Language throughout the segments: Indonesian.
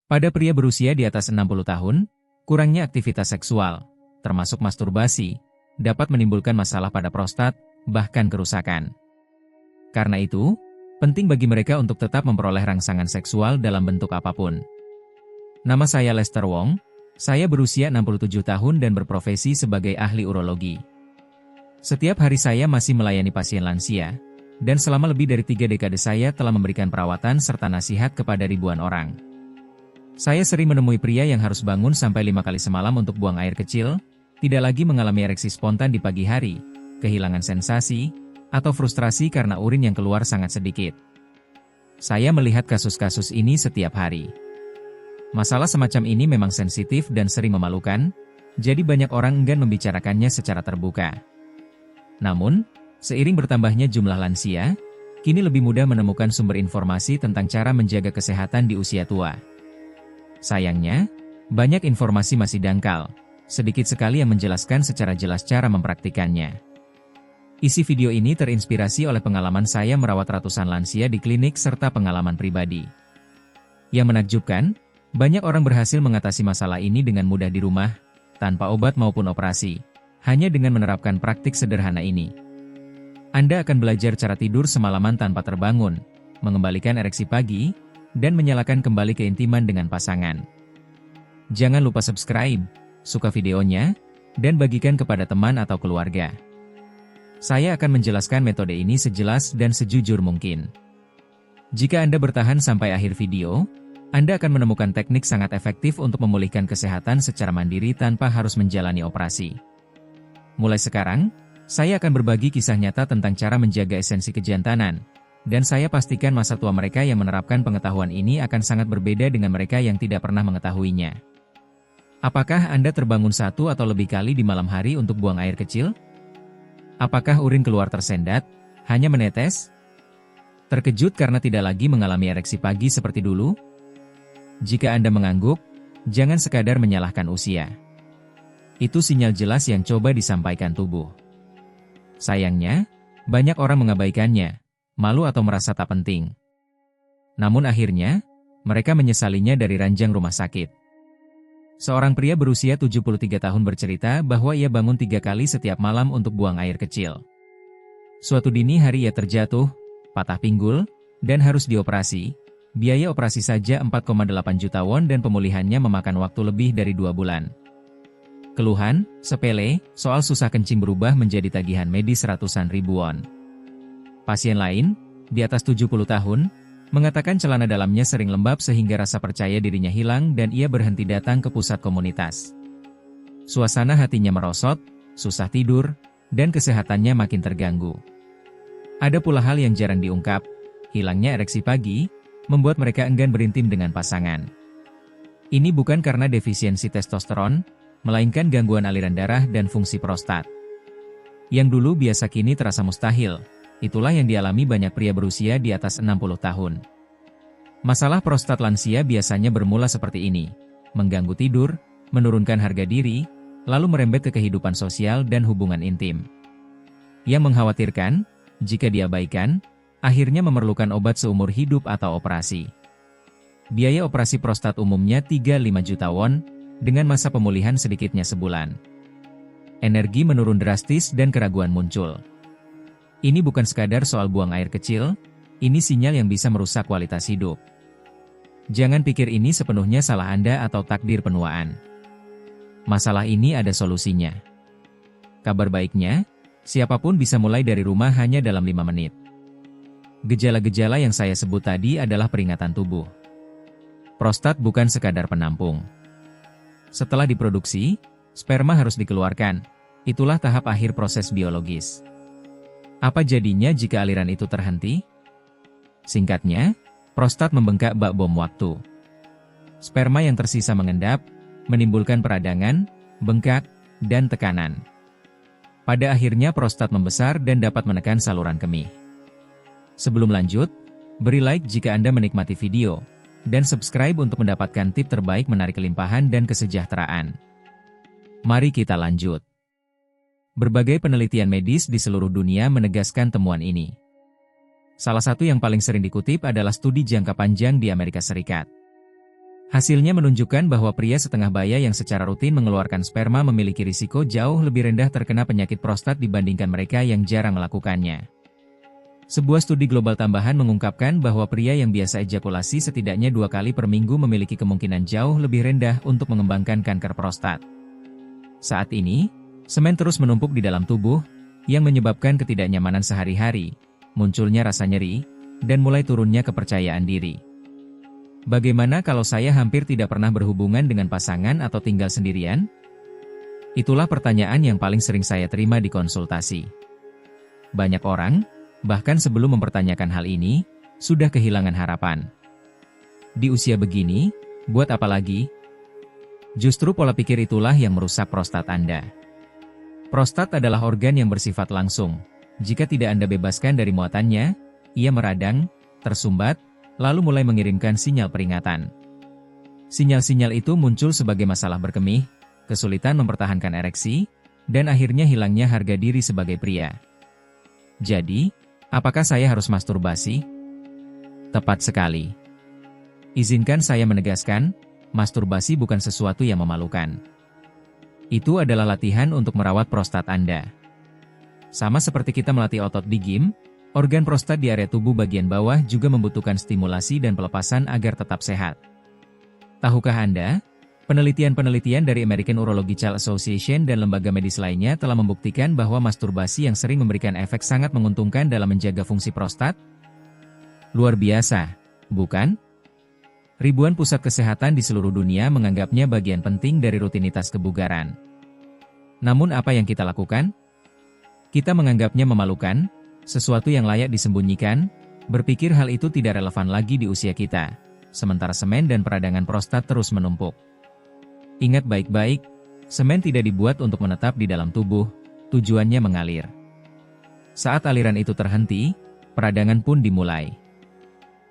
Pada pria berusia di atas 60 tahun, kurangnya aktivitas seksual, termasuk masturbasi, dapat menimbulkan masalah pada prostat, bahkan kerusakan. Karena itu, penting bagi mereka untuk tetap memperoleh rangsangan seksual dalam bentuk apapun. Nama saya Lester Wong, saya berusia 67 tahun dan berprofesi sebagai ahli urologi. Setiap hari saya masih melayani pasien lansia, dan selama lebih dari 3 dekade saya telah memberikan perawatan serta nasihat kepada ribuan orang. Saya sering menemui pria yang harus bangun sampai 5 kali semalam untuk buang air kecil, tidak lagi mengalami ereksi spontan di pagi hari, kehilangan sensasi, atau frustrasi karena urin yang keluar sangat sedikit. Saya melihat kasus-kasus ini setiap hari. Masalah semacam ini memang sensitif dan sering memalukan, jadi banyak orang enggan membicarakannya secara terbuka. Namun, seiring bertambahnya jumlah lansia, kini lebih mudah menemukan sumber informasi tentang cara menjaga kesehatan di usia tua. Sayangnya, banyak informasi masih dangkal, sedikit sekali yang menjelaskan secara jelas cara mempraktikannya. Isi video ini terinspirasi oleh pengalaman saya merawat ratusan lansia di klinik serta pengalaman pribadi. Yang menakjubkan, banyak orang berhasil mengatasi masalah ini dengan mudah di rumah, tanpa obat maupun operasi, hanya dengan menerapkan praktik sederhana ini. Anda akan belajar cara tidur semalaman tanpa terbangun, mengembalikan ereksi pagi, dan menyalakan kembali keintiman dengan pasangan. Jangan lupa subscribe, suka videonya, dan bagikan kepada teman atau keluarga. Saya akan menjelaskan metode ini sejelas dan sejujur mungkin. Jika Anda bertahan sampai akhir video, Anda akan menemukan teknik sangat efektif untuk memulihkan kesehatan secara mandiri tanpa harus menjalani operasi. Mulai sekarang, saya akan berbagi kisah nyata tentang cara menjaga esensi kejantanan, dan saya pastikan masa tua mereka yang menerapkan pengetahuan ini akan sangat berbeda dengan mereka yang tidak pernah mengetahuinya. Apakah Anda terbangun 1 atau lebih kali di malam hari untuk buang air kecil? Apakah urin keluar tersendat, hanya menetes? Terkejut karena tidak lagi mengalami ereksi pagi seperti dulu? Jika Anda mengangguk, jangan sekadar menyalahkan usia. Itu sinyal jelas yang coba disampaikan tubuh. Sayangnya, banyak orang mengabaikannya, malu atau merasa tak penting. Namun akhirnya, mereka menyesalinya dari ranjang rumah sakit. Seorang pria berusia 73 tahun bercerita bahwa ia bangun 3 kali setiap malam untuk buang air kecil. Suatu dini hari ia terjatuh, patah pinggul, dan harus dioperasi. Biaya operasi saja 4,8 juta won dan pemulihannya memakan waktu lebih dari 2 bulan. Keluhan, sepele, soal susah kencing berubah menjadi tagihan medis ratusan ribu won. Pasien lain, di atas 70 tahun, mengatakan celana dalamnya sering lembab sehingga rasa percaya dirinya hilang dan ia berhenti datang ke pusat komunitas. Suasana hatinya merosot, susah tidur, dan kesehatannya makin terganggu. Ada pula hal yang jarang diungkap, hilangnya ereksi pagi, membuat mereka enggan berintim dengan pasangan. Ini bukan karena defisiensi testosteron, melainkan gangguan aliran darah dan fungsi prostat. Yang dulu biasa kini terasa mustahil. Itulah yang dialami banyak pria berusia di atas 60 tahun. Masalah prostat lansia biasanya bermula seperti ini, mengganggu tidur, menurunkan harga diri, lalu merembet ke kehidupan sosial dan hubungan intim. Yang mengkhawatirkan, jika diabaikan, akhirnya memerlukan obat seumur hidup atau operasi. Biaya operasi prostat umumnya 3-5 juta won, dengan masa pemulihan sedikitnya sebulan. Energi menurun drastis dan keraguan muncul. Ini bukan sekadar soal buang air kecil, ini sinyal yang bisa merusak kualitas hidup. Jangan pikir ini sepenuhnya salah Anda atau takdir penuaan. Masalah ini ada solusinya. Kabar baiknya, siapapun bisa mulai dari rumah hanya dalam 5 menit. Gejala-gejala yang saya sebut tadi adalah peringatan tubuh. Prostat bukan sekadar penampung. Setelah diproduksi, sperma harus dikeluarkan. Itulah tahap akhir proses biologis. Apa jadinya jika aliran itu terhenti? Singkatnya, prostat membengkak bak bom waktu. Sperma yang tersisa mengendap, menimbulkan peradangan, bengkak, dan tekanan. Pada akhirnya prostat membesar dan dapat menekan saluran kemih. Sebelum lanjut, beri like jika Anda menikmati video, dan subscribe untuk mendapatkan tip terbaik menarik kelimpahan dan kesejahteraan. Mari kita lanjut. Berbagai penelitian medis di seluruh dunia menegaskan temuan ini. Salah satu yang paling sering dikutip adalah studi jangka panjang di Amerika Serikat. Hasilnya menunjukkan bahwa pria setengah baya yang secara rutin mengeluarkan sperma memiliki risiko jauh lebih rendah terkena penyakit prostat dibandingkan mereka yang jarang melakukannya. Sebuah studi global tambahan mengungkapkan bahwa pria yang biasa ejakulasi setidaknya 2 kali per minggu memiliki kemungkinan jauh lebih rendah untuk mengembangkan kanker prostat. Saat ini, semen terus menumpuk di dalam tubuh, yang menyebabkan ketidaknyamanan sehari-hari, munculnya rasa nyeri, dan mulai turunnya kepercayaan diri. Bagaimana kalau saya hampir tidak pernah berhubungan dengan pasangan atau tinggal sendirian? Itulah pertanyaan yang paling sering saya terima di konsultasi. Banyak orang, bahkan sebelum mempertanyakan hal ini, sudah kehilangan harapan. Di usia begini, buat apa lagi? Justru pola pikir itulah yang merusak prostat Anda. Prostat adalah organ yang bersifat langsung. Jika tidak Anda bebaskan dari muatannya, ia meradang, tersumbat, lalu mulai mengirimkan sinyal peringatan. Sinyal-sinyal itu muncul sebagai masalah berkemih, kesulitan mempertahankan ereksi, dan akhirnya hilangnya harga diri sebagai pria. Jadi, apakah saya harus masturbasi? Tepat sekali. Izinkan saya menegaskan, masturbasi bukan sesuatu yang memalukan. Itu adalah latihan untuk merawat prostat Anda. Sama seperti kita melatih otot di gym, organ prostat di area tubuh bagian bawah juga membutuhkan stimulasi dan pelepasan agar tetap sehat. Tahukah Anda? Penelitian-penelitian dari American Urological Association dan lembaga medis lainnya telah membuktikan bahwa masturbasi yang sering memberikan efek sangat menguntungkan dalam menjaga fungsi prostat. Luar biasa, bukan? Ribuan pusat kesehatan di seluruh dunia menganggapnya bagian penting dari rutinitas kebugaran. Namun apa yang kita lakukan? Kita menganggapnya memalukan, sesuatu yang layak disembunyikan, berpikir hal itu tidak relevan lagi di usia kita, sementara semen dan peradangan prostat terus menumpuk. Ingat baik-baik, semen tidak dibuat untuk menetap di dalam tubuh, tujuannya mengalir. Saat aliran itu terhenti, peradangan pun dimulai.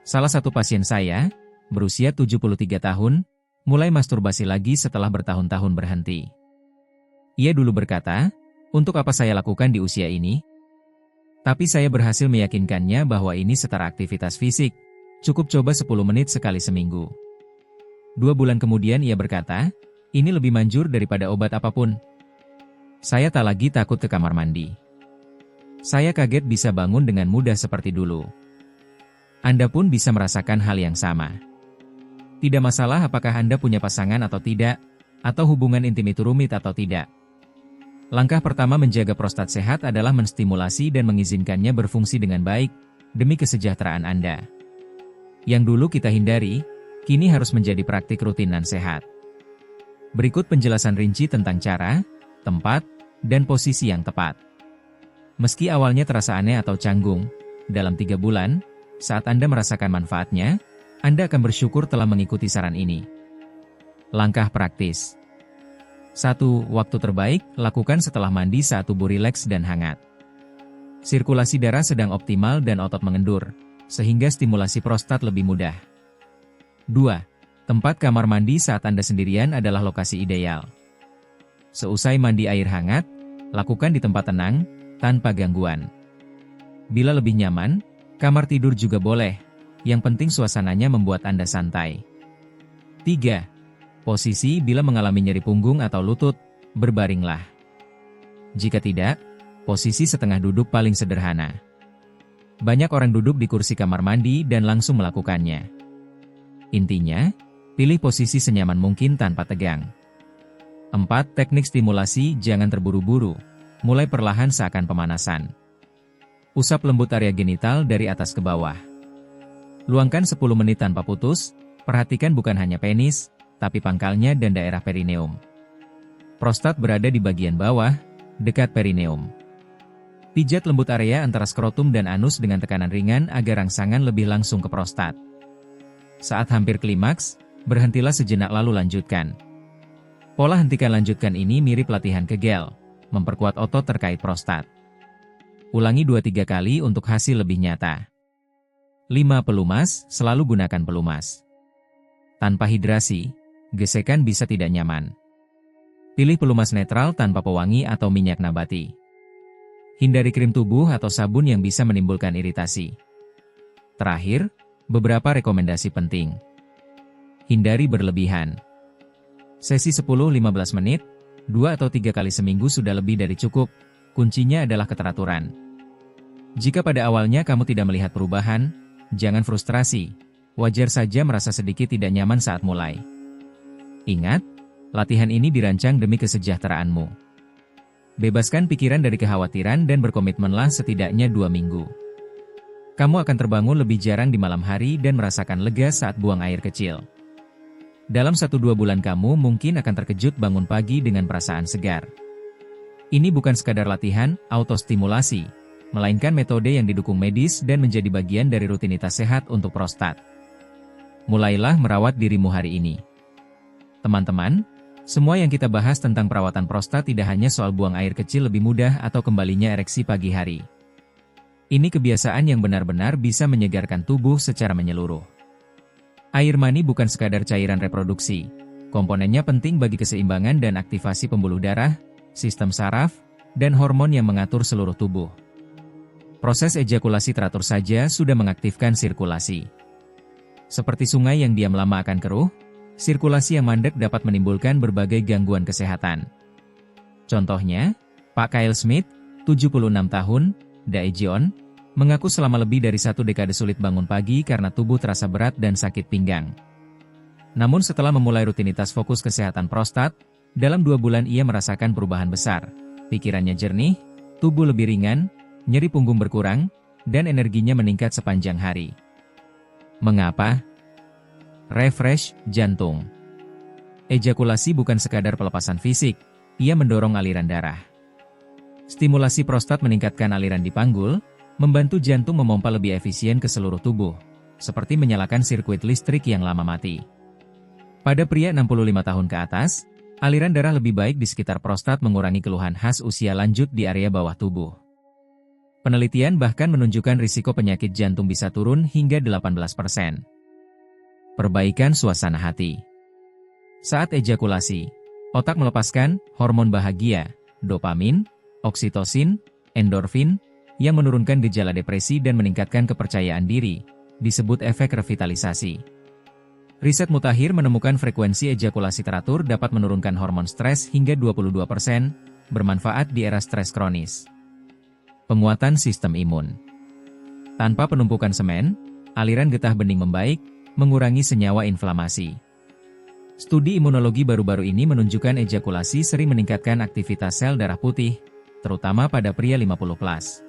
Salah satu pasien saya, berusia 73 tahun, mulai masturbasi lagi setelah bertahun-tahun berhenti. Ia dulu berkata, "Untuk apa saya lakukan di usia ini?" Tapi saya berhasil meyakinkannya bahwa ini setara aktivitas fisik, cukup coba 10 menit sekali seminggu. 2 bulan kemudian ia berkata, "Ini lebih manjur daripada obat apapun. Saya tak lagi takut ke kamar mandi. Saya kaget bisa bangun dengan mudah seperti dulu." Anda pun bisa merasakan hal yang sama. Tidak masalah apakah Anda punya pasangan atau tidak, atau hubungan intim itu rumit atau tidak. Langkah pertama menjaga prostat sehat adalah menstimulasi dan mengizinkannya berfungsi dengan baik, demi kesejahteraan Anda. Yang dulu kita hindari, kini harus menjadi praktik rutin dan sehat. Berikut penjelasan rinci tentang cara, tempat, dan posisi yang tepat. Meski awalnya terasa aneh atau canggung, dalam 3 bulan, saat Anda merasakan manfaatnya, Anda akan bersyukur telah mengikuti saran ini. Langkah praktis. 1. Waktu terbaik, lakukan setelah mandi saat tubuh rileks dan hangat. Sirkulasi darah sedang optimal dan otot mengendur, sehingga stimulasi prostat lebih mudah. 2. Tempat kamar mandi saat Anda sendirian adalah lokasi ideal. Seusai mandi air hangat, lakukan di tempat tenang, tanpa gangguan. Bila lebih nyaman, kamar tidur juga boleh, yang penting suasananya membuat Anda santai. 3. Posisi bila mengalami nyeri punggung atau lutut, berbaringlah. Jika tidak, posisi setengah duduk paling sederhana. Banyak orang duduk di kursi kamar mandi dan langsung melakukannya. Intinya, pilih posisi senyaman mungkin tanpa tegang. 4. Teknik stimulasi, jangan terburu-buru, mulai perlahan seakan pemanasan. Usap lembut area genital dari atas ke bawah. Luangkan 10 menit tanpa putus, perhatikan bukan hanya penis, tapi pangkalnya dan daerah perineum. Prostat berada di bagian bawah, dekat perineum. Pijat lembut area antara skrotum dan anus dengan tekanan ringan agar rangsangan lebih langsung ke prostat. Saat hampir klimaks, berhentilah sejenak lalu lanjutkan. Pola hentikan lanjutkan ini mirip latihan kegel, memperkuat otot terkait prostat. Ulangi 2-3 kali untuk hasil lebih nyata. 5. Pelumas, selalu gunakan pelumas. Tanpa hidrasi, gesekan bisa tidak nyaman. Pilih pelumas netral tanpa pewangi atau minyak nabati. Hindari krim tubuh atau sabun yang bisa menimbulkan iritasi. Terakhir, beberapa rekomendasi penting. hindari berlebihan. Sesi 10-15 menit, 2 atau 3 kali seminggu sudah lebih dari cukup, kuncinya adalah keteraturan. Jika pada awalnya kamu tidak melihat perubahan, jangan frustrasi, wajar saja merasa sedikit tidak nyaman saat mulai. Ingat, latihan ini dirancang demi kesejahteraanmu. Bebaskan pikiran dari kekhawatiran dan berkomitmenlah setidaknya 2 minggu. Kamu akan terbangun lebih jarang di malam hari dan merasakan lega saat buang air kecil. Dalam 1-2 bulan kamu mungkin akan terkejut bangun pagi dengan perasaan segar. Ini bukan sekadar latihan autostimulasi, melainkan metode yang didukung medis dan menjadi bagian dari rutinitas sehat untuk prostat. Mulailah merawat dirimu hari ini. Teman-teman, semua yang kita bahas tentang perawatan prostat tidak hanya soal buang air kecil lebih mudah atau kembalinya ereksi pagi hari. Ini kebiasaan yang benar-benar bisa menyegarkan tubuh secara menyeluruh. Air mani bukan sekadar cairan reproduksi. Komponennya penting bagi keseimbangan dan aktivasi pembuluh darah, sistem saraf, dan hormon yang mengatur seluruh tubuh. Proses ejakulasi teratur saja sudah mengaktifkan sirkulasi. Seperti sungai yang diam lama akan keruh, sirkulasi yang mandek dapat menimbulkan berbagai gangguan kesehatan. Contohnya, Pak Kyle Smith, 76 tahun, Daejeon, mengaku selama lebih dari 1 dekade sulit bangun pagi karena tubuh terasa berat dan sakit pinggang. Namun setelah memulai rutinitas fokus kesehatan prostat, dalam 2 bulan ia merasakan perubahan besar. Pikirannya jernih, tubuh lebih ringan, nyeri punggung berkurang, dan energinya meningkat sepanjang hari. Mengapa? Refresh jantung. Ejakulasi bukan sekadar pelepasan fisik, ia mendorong aliran darah. Stimulasi prostat meningkatkan aliran di panggul, membantu jantung memompa lebih efisien ke seluruh tubuh, seperti menyalakan sirkuit listrik yang lama mati. Pada pria 65 tahun ke atas, aliran darah lebih baik di sekitar prostat mengurangi keluhan khas usia lanjut di area bawah tubuh. Penelitian bahkan menunjukkan risiko penyakit jantung bisa turun hingga 18%. Perbaikan suasana hati. Saat ejakulasi, otak melepaskan hormon bahagia, dopamin, oksitosin, endorfin, yang menurunkan gejala depresi dan meningkatkan kepercayaan diri, disebut efek revitalisasi. Riset mutakhir menemukan frekuensi ejakulasi teratur dapat menurunkan hormon stres hingga 22%, bermanfaat di era stres kronis. Penguatan sistem imun. Tanpa penumpukan semen, aliran getah bening membaik, mengurangi senyawa inflamasi. Studi imunologi baru-baru ini menunjukkan ejakulasi sering meningkatkan aktivitas sel darah putih, terutama pada pria 50+.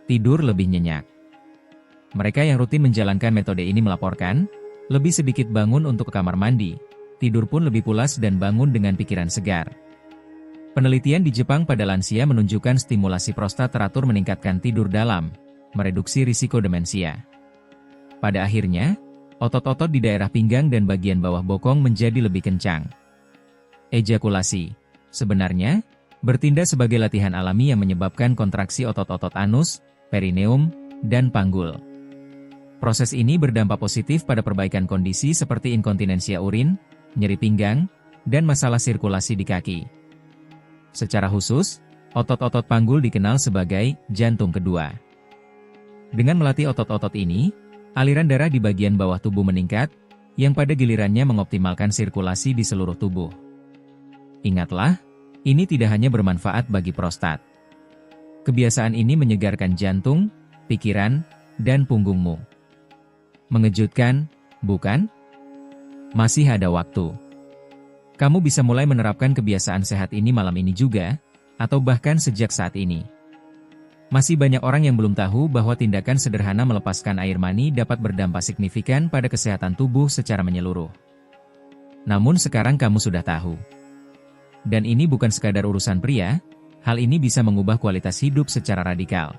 Tidur lebih nyenyak. Mereka yang rutin menjalankan metode ini melaporkan, lebih sedikit bangun untuk ke kamar mandi, tidur pun lebih pulas dan bangun dengan pikiran segar. Penelitian di Jepang pada lansia menunjukkan stimulasi prostat teratur meningkatkan tidur dalam, mereduksi risiko demensia. Pada akhirnya, otot-otot di daerah pinggang dan bagian bawah bokong menjadi lebih kencang. Ejakulasi, sebenarnya, bertindak sebagai latihan alami yang menyebabkan kontraksi otot-otot anus, perineum, dan panggul. Proses ini berdampak positif pada perbaikan kondisi seperti inkontinensia urin, nyeri pinggang, dan masalah sirkulasi di kaki. Secara khusus, otot-otot panggul dikenal sebagai jantung kedua. Dengan melatih otot-otot ini, aliran darah di bagian bawah tubuh meningkat, yang pada gilirannya mengoptimalkan sirkulasi di seluruh tubuh. Ingatlah, ini tidak hanya bermanfaat bagi prostat. Kebiasaan ini menyegarkan jantung, pikiran, dan punggungmu. Mengejutkan, bukan? Masih ada waktu. Kamu bisa mulai menerapkan kebiasaan sehat ini malam ini juga, atau bahkan sejak saat ini. Masih banyak orang yang belum tahu bahwa tindakan sederhana melepaskan air mani dapat berdampak signifikan pada kesehatan tubuh secara menyeluruh. Namun sekarang kamu sudah tahu. Dan ini bukan sekadar urusan pria, hal ini bisa mengubah kualitas hidup secara radikal.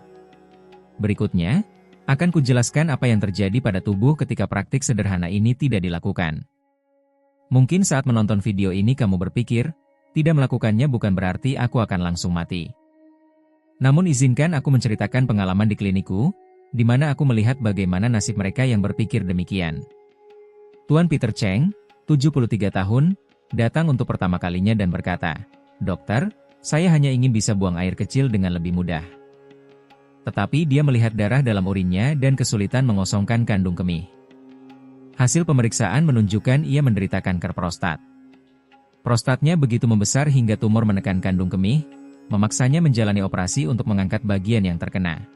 Berikutnya, akan kujelaskan apa yang terjadi pada tubuh ketika praktik sederhana ini tidak dilakukan. Mungkin saat menonton video ini kamu berpikir, tidak melakukannya bukan berarti aku akan langsung mati. Namun izinkan aku menceritakan pengalaman di klinikku, di mana aku melihat bagaimana nasib mereka yang berpikir demikian. Tuan Peter Cheng, 73 tahun, datang untuk pertama kalinya dan berkata, "Dokter, saya hanya ingin bisa buang air kecil dengan lebih mudah." Tetapi dia melihat darah dalam urinnya dan kesulitan mengosongkan kandung kemih. Hasil pemeriksaan menunjukkan ia menderita kanker prostat. Prostatnya begitu membesar hingga tumor menekan kandung kemih, memaksanya menjalani operasi untuk mengangkat bagian yang terkena.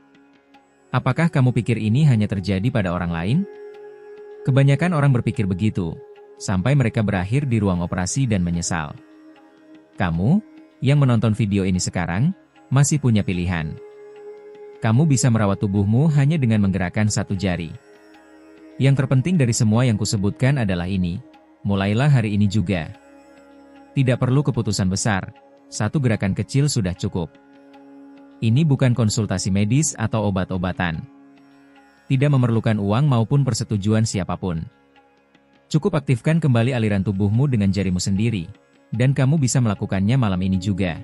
Apakah kamu pikir ini hanya terjadi pada orang lain? Kebanyakan orang berpikir begitu, sampai mereka berakhir di ruang operasi dan menyesal. Kamu, yang menonton video ini sekarang, masih punya pilihan. Kamu bisa merawat tubuhmu hanya dengan menggerakkan satu jari. Yang terpenting dari semua yang kusebutkan adalah ini, mulailah hari ini juga. Tidak perlu keputusan besar, satu gerakan kecil sudah cukup. Ini bukan konsultasi medis atau obat-obatan. Tidak memerlukan uang maupun persetujuan siapapun. Cukup aktifkan kembali aliran tubuhmu dengan jarimu sendiri, dan kamu bisa melakukannya malam ini juga.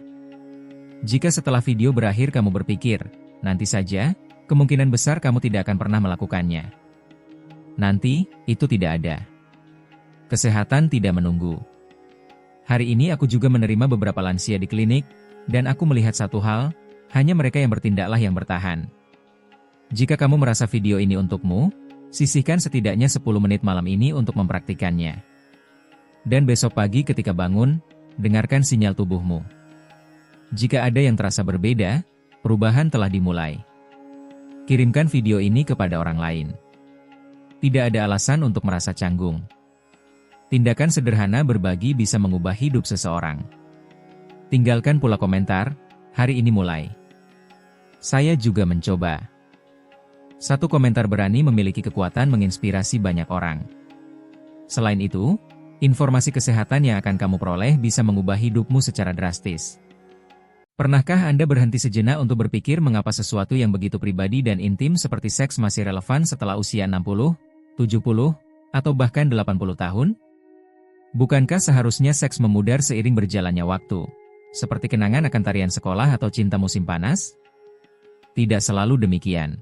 Jika setelah video berakhir kamu berpikir, nanti saja, kemungkinan besar kamu tidak akan pernah melakukannya. Nanti, itu tidak ada. Kesehatan tidak menunggu. Hari ini aku juga menerima beberapa lansia di klinik, dan aku melihat satu hal, hanya mereka yang bertindaklah yang bertahan. Jika kamu merasa video ini untukmu, sisihkan setidaknya 10 menit malam ini untuk mempraktikannya. Dan besok pagi ketika bangun, dengarkan sinyal tubuhmu. Jika ada yang terasa berbeda, perubahan telah dimulai. Kirimkan video ini kepada orang lain. Tidak ada alasan untuk merasa canggung. Tindakan sederhana berbagi bisa mengubah hidup seseorang. Tinggalkan pula komentar, hari ini mulai. Saya juga mencoba. Satu komentar berani memiliki kekuatan menginspirasi banyak orang. Selain itu, informasi kesehatan yang akan kamu peroleh bisa mengubah hidupmu secara drastis. Pernahkah Anda berhenti sejenak untuk berpikir mengapa sesuatu yang begitu pribadi dan intim seperti seks masih relevan setelah usia 60, 70, atau bahkan 80 tahun? Bukankah seharusnya seks memudar seiring berjalannya waktu, seperti kenangan akan tarian sekolah atau cinta musim panas? Tidak selalu demikian.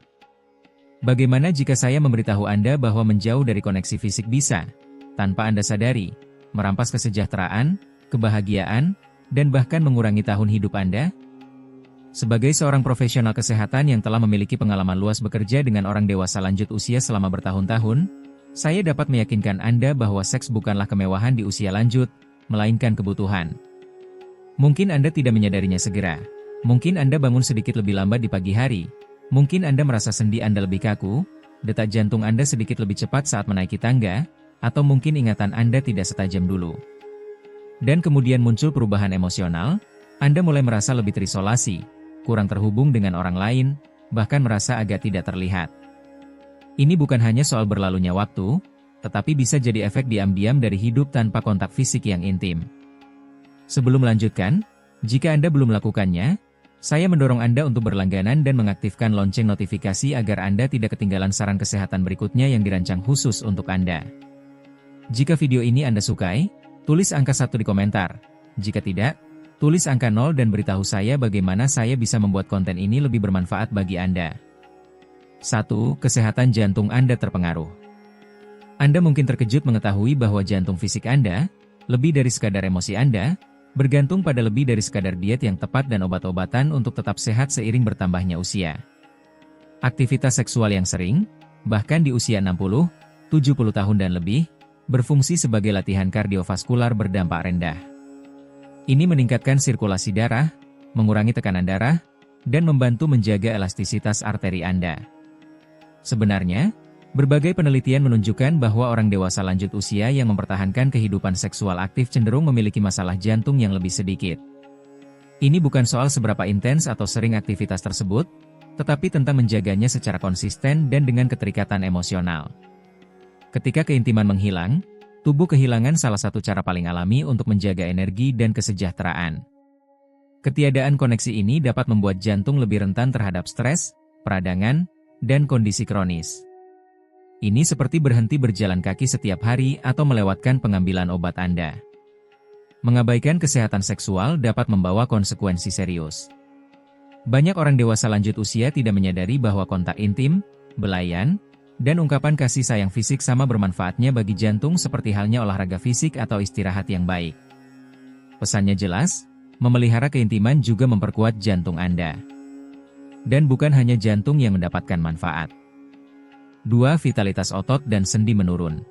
Bagaimana jika saya memberitahu Anda bahwa menjauh dari koneksi fisik bisa, tanpa Anda sadari, merampas kesejahteraan, kebahagiaan, dan bahkan mengurangi tahun hidup Anda? Sebagai seorang profesional kesehatan yang telah memiliki pengalaman luas bekerja dengan orang dewasa lanjut usia selama bertahun-tahun, saya dapat meyakinkan Anda bahwa seks bukanlah kemewahan di usia lanjut, melainkan kebutuhan. Mungkin Anda tidak menyadarinya segera. Mungkin Anda bangun sedikit lebih lambat di pagi hari. Mungkin Anda merasa sendi Anda lebih kaku, detak jantung Anda sedikit lebih cepat saat menaiki tangga, atau mungkin ingatan Anda tidak setajam dulu. Dan kemudian muncul perubahan emosional, Anda mulai merasa lebih terisolasi, kurang terhubung dengan orang lain, bahkan merasa agak tidak terlihat. Ini bukan hanya soal berlalunya waktu, tetapi bisa jadi efek diam-diam dari hidup tanpa kontak fisik yang intim. Sebelum melanjutkan, jika Anda belum melakukannya, saya mendorong Anda untuk berlangganan dan mengaktifkan lonceng notifikasi agar Anda tidak ketinggalan saran kesehatan berikutnya yang dirancang khusus untuk Anda. Jika video ini Anda sukai, tulis angka 1 di komentar. Jika tidak, tulis angka 0 dan beritahu saya bagaimana saya bisa membuat konten ini lebih bermanfaat bagi Anda. 1. Kesehatan jantung Anda terpengaruh. Anda mungkin terkejut mengetahui bahwa jantung fisik Anda, lebih dari sekadar emosi Anda, bergantung pada lebih dari sekadar diet yang tepat dan obat-obatan untuk tetap sehat seiring bertambahnya usia. Aktivitas seksual yang sering, bahkan di usia 60, 70 tahun dan lebih, berfungsi sebagai latihan kardiovaskular berdampak rendah. Ini meningkatkan sirkulasi darah, mengurangi tekanan darah, dan membantu menjaga elastisitas arteri Anda. Sebenarnya, berbagai penelitian menunjukkan bahwa orang dewasa lanjut usia yang mempertahankan kehidupan seksual aktif cenderung memiliki masalah jantung yang lebih sedikit. Ini bukan soal seberapa intens atau sering aktivitas tersebut, tetapi tentang menjaganya secara konsisten dan dengan keterikatan emosional. Ketika keintiman menghilang, tubuh kehilangan salah satu cara paling alami untuk menjaga energi dan kesejahteraan. Ketiadaan koneksi ini dapat membuat jantung lebih rentan terhadap stres, peradangan, dan kondisi kronis. Ini seperti berhenti berjalan kaki setiap hari atau melewatkan pengambilan obat Anda. Mengabaikan kesehatan seksual dapat membawa konsekuensi serius. Banyak orang dewasa lanjut usia tidak menyadari bahwa kontak intim, belayan, dan ungkapan kasih sayang fisik sama bermanfaatnya bagi jantung seperti halnya olahraga fisik atau istirahat yang baik. Pesannya jelas, memelihara keintiman juga memperkuat jantung Anda. Dan bukan hanya jantung yang mendapatkan manfaat. 2. Vitalitas otot dan sendi menurun.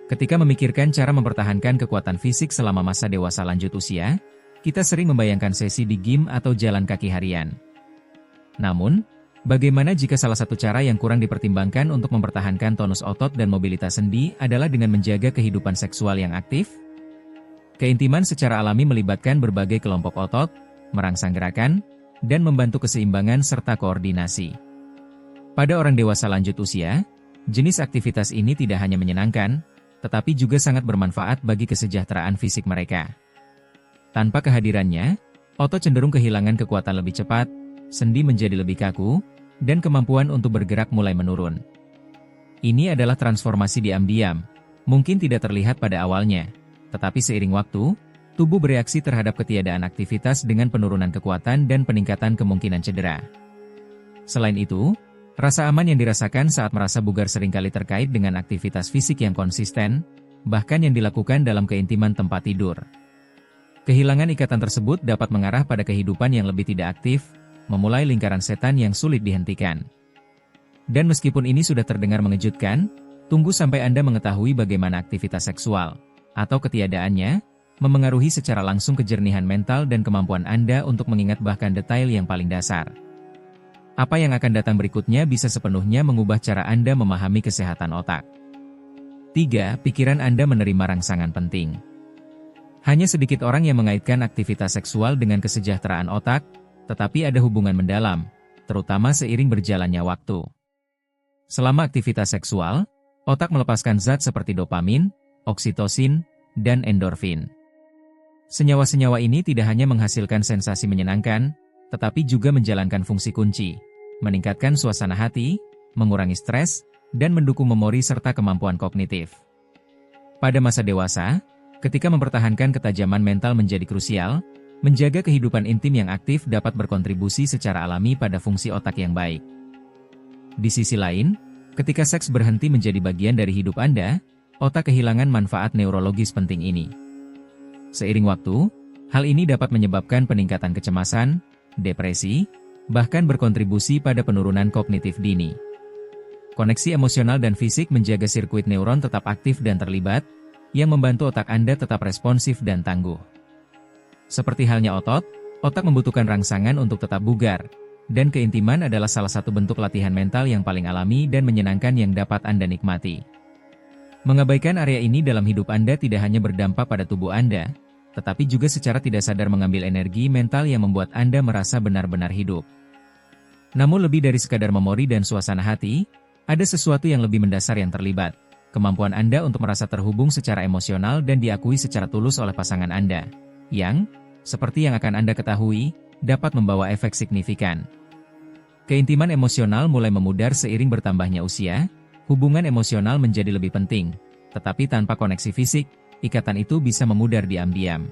Ketika memikirkan cara mempertahankan kekuatan fisik selama masa dewasa lanjut usia, kita sering membayangkan sesi di gym atau jalan kaki harian. Namun, bagaimana jika salah satu cara yang kurang dipertimbangkan untuk mempertahankan tonus otot dan mobilitas sendi adalah dengan menjaga kehidupan seksual yang aktif? Keintiman secara alami melibatkan berbagai kelompok otot, merangsang gerakan, dan membantu keseimbangan serta koordinasi. Pada orang dewasa lanjut usia, jenis aktivitas ini tidak hanya menyenangkan, tetapi juga sangat bermanfaat bagi kesejahteraan fisik mereka. Tanpa kehadirannya, otot cenderung kehilangan kekuatan lebih cepat, sendi menjadi lebih kaku, dan kemampuan untuk bergerak mulai menurun. Ini adalah transformasi diam-diam, mungkin tidak terlihat pada awalnya, tetapi seiring waktu, tubuh bereaksi terhadap ketiadaan aktivitas dengan penurunan kekuatan dan peningkatan kemungkinan cedera. Selain itu, rasa aman yang dirasakan saat merasa bugar seringkali terkait dengan aktivitas fisik yang konsisten, bahkan yang dilakukan dalam keintiman tempat tidur. Kehilangan ikatan tersebut dapat mengarah pada kehidupan yang lebih tidak aktif, memulai lingkaran setan yang sulit dihentikan. Dan meskipun ini sudah terdengar mengejutkan, tunggu sampai Anda mengetahui bagaimana aktivitas seksual, atau ketiadaannya, memengaruhi secara langsung kejernihan mental dan kemampuan Anda untuk mengingat bahkan detail yang paling dasar. Apa yang akan datang berikutnya bisa sepenuhnya mengubah cara Anda memahami kesehatan otak. 3. Pikiran Anda menerima rangsangan penting. Hanya sedikit orang yang mengaitkan aktivitas seksual dengan kesejahteraan otak, tetapi ada hubungan mendalam, terutama seiring berjalannya waktu. Selama aktivitas seksual, otak melepaskan zat seperti dopamin, oksitosin, dan endorfin. Senyawa-senyawa ini tidak hanya menghasilkan sensasi menyenangkan, tetapi juga menjalankan fungsi kunci, meningkatkan suasana hati, mengurangi stres, dan mendukung memori serta kemampuan kognitif. Pada masa dewasa, ketika mempertahankan ketajaman mental menjadi krusial, menjaga kehidupan intim yang aktif dapat berkontribusi secara alami pada fungsi otak yang baik. Di sisi lain, ketika seks berhenti menjadi bagian dari hidup Anda, otak kehilangan manfaat neurologis penting ini. Seiring waktu, hal ini dapat menyebabkan peningkatan kecemasan, depresi, bahkan berkontribusi pada penurunan kognitif dini. Koneksi emosional dan fisik menjaga sirkuit neuron tetap aktif dan terlibat, yang membantu otak Anda tetap responsif dan tangguh. Seperti halnya otot, otak membutuhkan rangsangan untuk tetap bugar, dan keintiman adalah salah satu bentuk latihan mental yang paling alami dan menyenangkan yang dapat Anda nikmati. Mengabaikan area ini dalam hidup Anda tidak hanya berdampak pada tubuh Anda, tetapi juga secara tidak sadar mengambil energi mental yang membuat Anda merasa benar-benar hidup. Namun lebih dari sekadar memori dan suasana hati, ada sesuatu yang lebih mendasar yang terlibat. Kemampuan Anda untuk merasa terhubung secara emosional dan diakui secara tulus oleh pasangan Anda, yang, seperti yang akan Anda ketahui, dapat membawa efek signifikan. Keintiman emosional mulai memudar seiring bertambahnya usia, hubungan emosional menjadi lebih penting, tetapi tanpa koneksi fisik, ikatan itu bisa memudar diam-diam.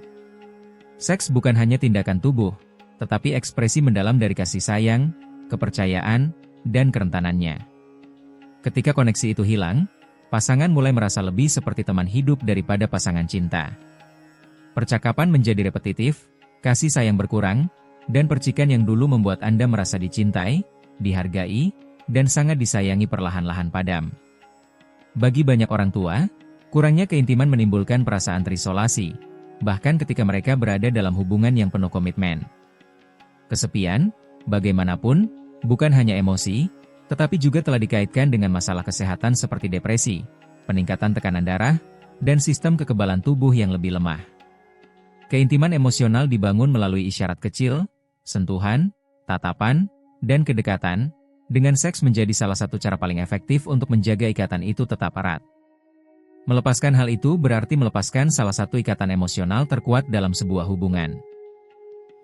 Seks bukan hanya tindakan tubuh, tetapi ekspresi mendalam dari kasih sayang, kepercayaan, dan kerentanannya. Ketika koneksi itu hilang, pasangan mulai merasa lebih seperti teman hidup daripada pasangan cinta. Percakapan menjadi repetitif, kasih sayang berkurang, dan percikan yang dulu membuat Anda merasa dicintai, dihargai, dan sangat disayangi perlahan-lahan padam. Bagi banyak orang tua, kurangnya keintiman menimbulkan perasaan terisolasi, bahkan ketika mereka berada dalam hubungan yang penuh komitmen. Kesepian, bagaimanapun, bukan hanya emosi, tetapi juga telah dikaitkan dengan masalah kesehatan seperti depresi, peningkatan tekanan darah, dan sistem kekebalan tubuh yang lebih lemah. Keintiman emosional dibangun melalui isyarat kecil, sentuhan, tatapan, dan kedekatan, dengan seks menjadi salah satu cara paling efektif untuk menjaga ikatan itu tetap erat. Melepaskan hal itu berarti melepaskan salah satu ikatan emosional terkuat dalam sebuah hubungan.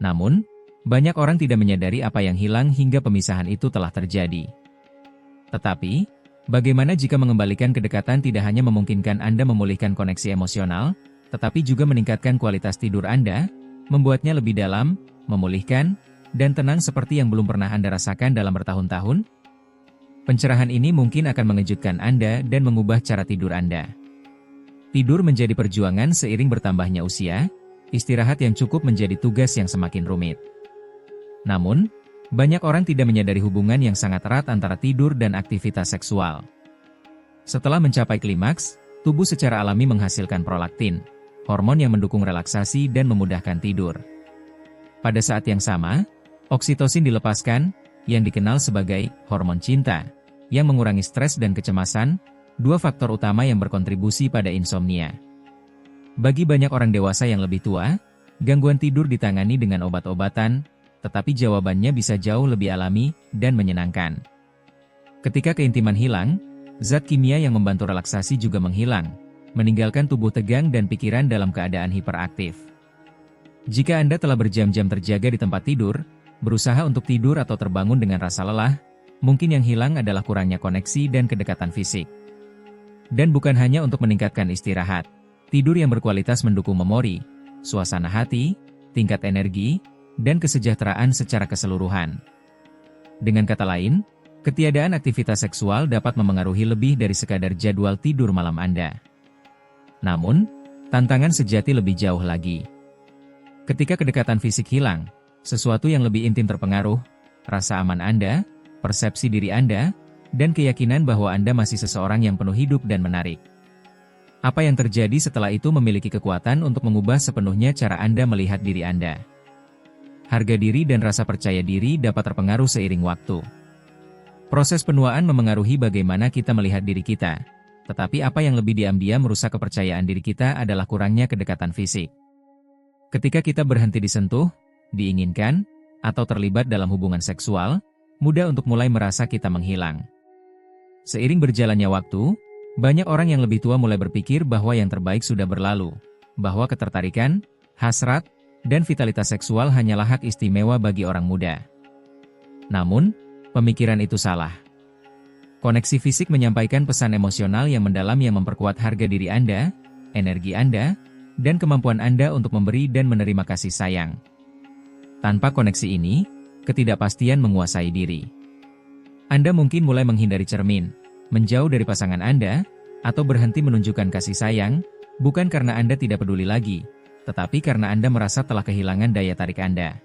Namun, banyak orang tidak menyadari apa yang hilang hingga pemisahan itu telah terjadi. Tetapi, bagaimana jika mengembalikan kedekatan tidak hanya memungkinkan Anda memulihkan koneksi emosional, tetapi juga meningkatkan kualitas tidur Anda, membuatnya lebih dalam, memulihkan, dan tenang seperti yang belum pernah Anda rasakan dalam bertahun-tahun? Pencerahan ini mungkin akan mengejutkan Anda dan mengubah cara tidur Anda. Tidur menjadi perjuangan seiring bertambahnya usia, istirahat yang cukup menjadi tugas yang semakin rumit. Namun, banyak orang tidak menyadari hubungan yang sangat erat antara tidur dan aktivitas seksual. Setelah mencapai klimaks, tubuh secara alami menghasilkan prolaktin, hormon yang mendukung relaksasi dan memudahkan tidur. Pada saat yang sama, oksitosin dilepaskan, yang dikenal sebagai hormon cinta, yang mengurangi stres dan kecemasan, dua faktor utama yang berkontribusi pada insomnia. Bagi banyak orang dewasa yang lebih tua, gangguan tidur ditangani dengan obat-obatan, tetapi jawabannya bisa jauh lebih alami dan menyenangkan. Ketika keintiman hilang, zat kimia yang membantu relaksasi juga menghilang, meninggalkan tubuh tegang dan pikiran dalam keadaan hiperaktif. Jika Anda telah berjam-jam terjaga di tempat tidur, berusaha untuk tidur atau terbangun dengan rasa lelah, mungkin yang hilang adalah kurangnya koneksi dan kedekatan fisik. Dan bukan hanya untuk meningkatkan istirahat, tidur yang berkualitas mendukung memori, suasana hati, tingkat energi, dan kesejahteraan secara keseluruhan. Dengan kata lain, ketiadaan aktivitas seksual dapat memengaruhi lebih dari sekadar jadwal tidur malam Anda. Namun, tantangan sejati lebih jauh lagi. Ketika kedekatan fisik hilang, sesuatu yang lebih intim terpengaruh, rasa aman Anda, persepsi diri Anda, dan keyakinan bahwa Anda masih seseorang yang penuh hidup dan menarik. Apa yang terjadi setelah itu memiliki kekuatan untuk mengubah sepenuhnya cara Anda melihat diri Anda. Harga diri dan rasa percaya diri dapat terpengaruh seiring waktu. Proses penuaan memengaruhi bagaimana kita melihat diri kita, tetapi apa yang lebih diam-diam merusak kepercayaan diri kita adalah kurangnya kedekatan fisik. Ketika kita berhenti disentuh, diinginkan, atau terlibat dalam hubungan seksual, mudah untuk mulai merasa kita menghilang. Seiring berjalannya waktu, banyak orang yang lebih tua mulai berpikir bahwa yang terbaik sudah berlalu, bahwa ketertarikan, hasrat, dan vitalitas seksual hanyalah hak istimewa bagi orang muda. Namun, pemikiran itu salah. Koneksi fisik menyampaikan pesan emosional yang mendalam yang memperkuat harga diri Anda, energi Anda, dan kemampuan Anda untuk memberi dan menerima kasih sayang. Tanpa koneksi ini, ketidakpastian menguasai diri. Anda mungkin mulai menghindari cermin, menjauh dari pasangan Anda, atau berhenti menunjukkan kasih sayang, bukan karena Anda tidak peduli lagi, tetapi karena Anda merasa telah kehilangan daya tarik Anda.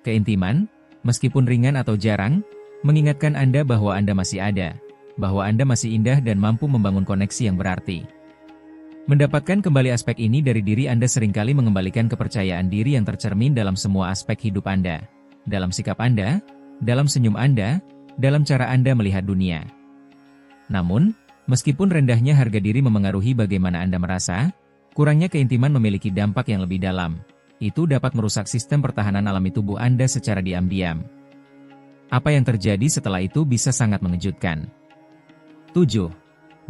Keintiman, meskipun ringan atau jarang, mengingatkan Anda bahwa Anda masih ada, bahwa Anda masih indah dan mampu membangun koneksi yang berarti. Mendapatkan kembali aspek ini dari diri Anda seringkali mengembalikan kepercayaan diri yang tercermin dalam semua aspek hidup Anda, dalam sikap Anda, dalam senyum Anda, dalam cara Anda melihat dunia. Namun, meskipun rendahnya harga diri memengaruhi bagaimana Anda merasa, kurangnya keintiman memiliki dampak yang lebih dalam. Itu dapat merusak sistem pertahanan alami tubuh Anda secara diam-diam. Apa yang terjadi setelah itu bisa sangat mengejutkan. 7.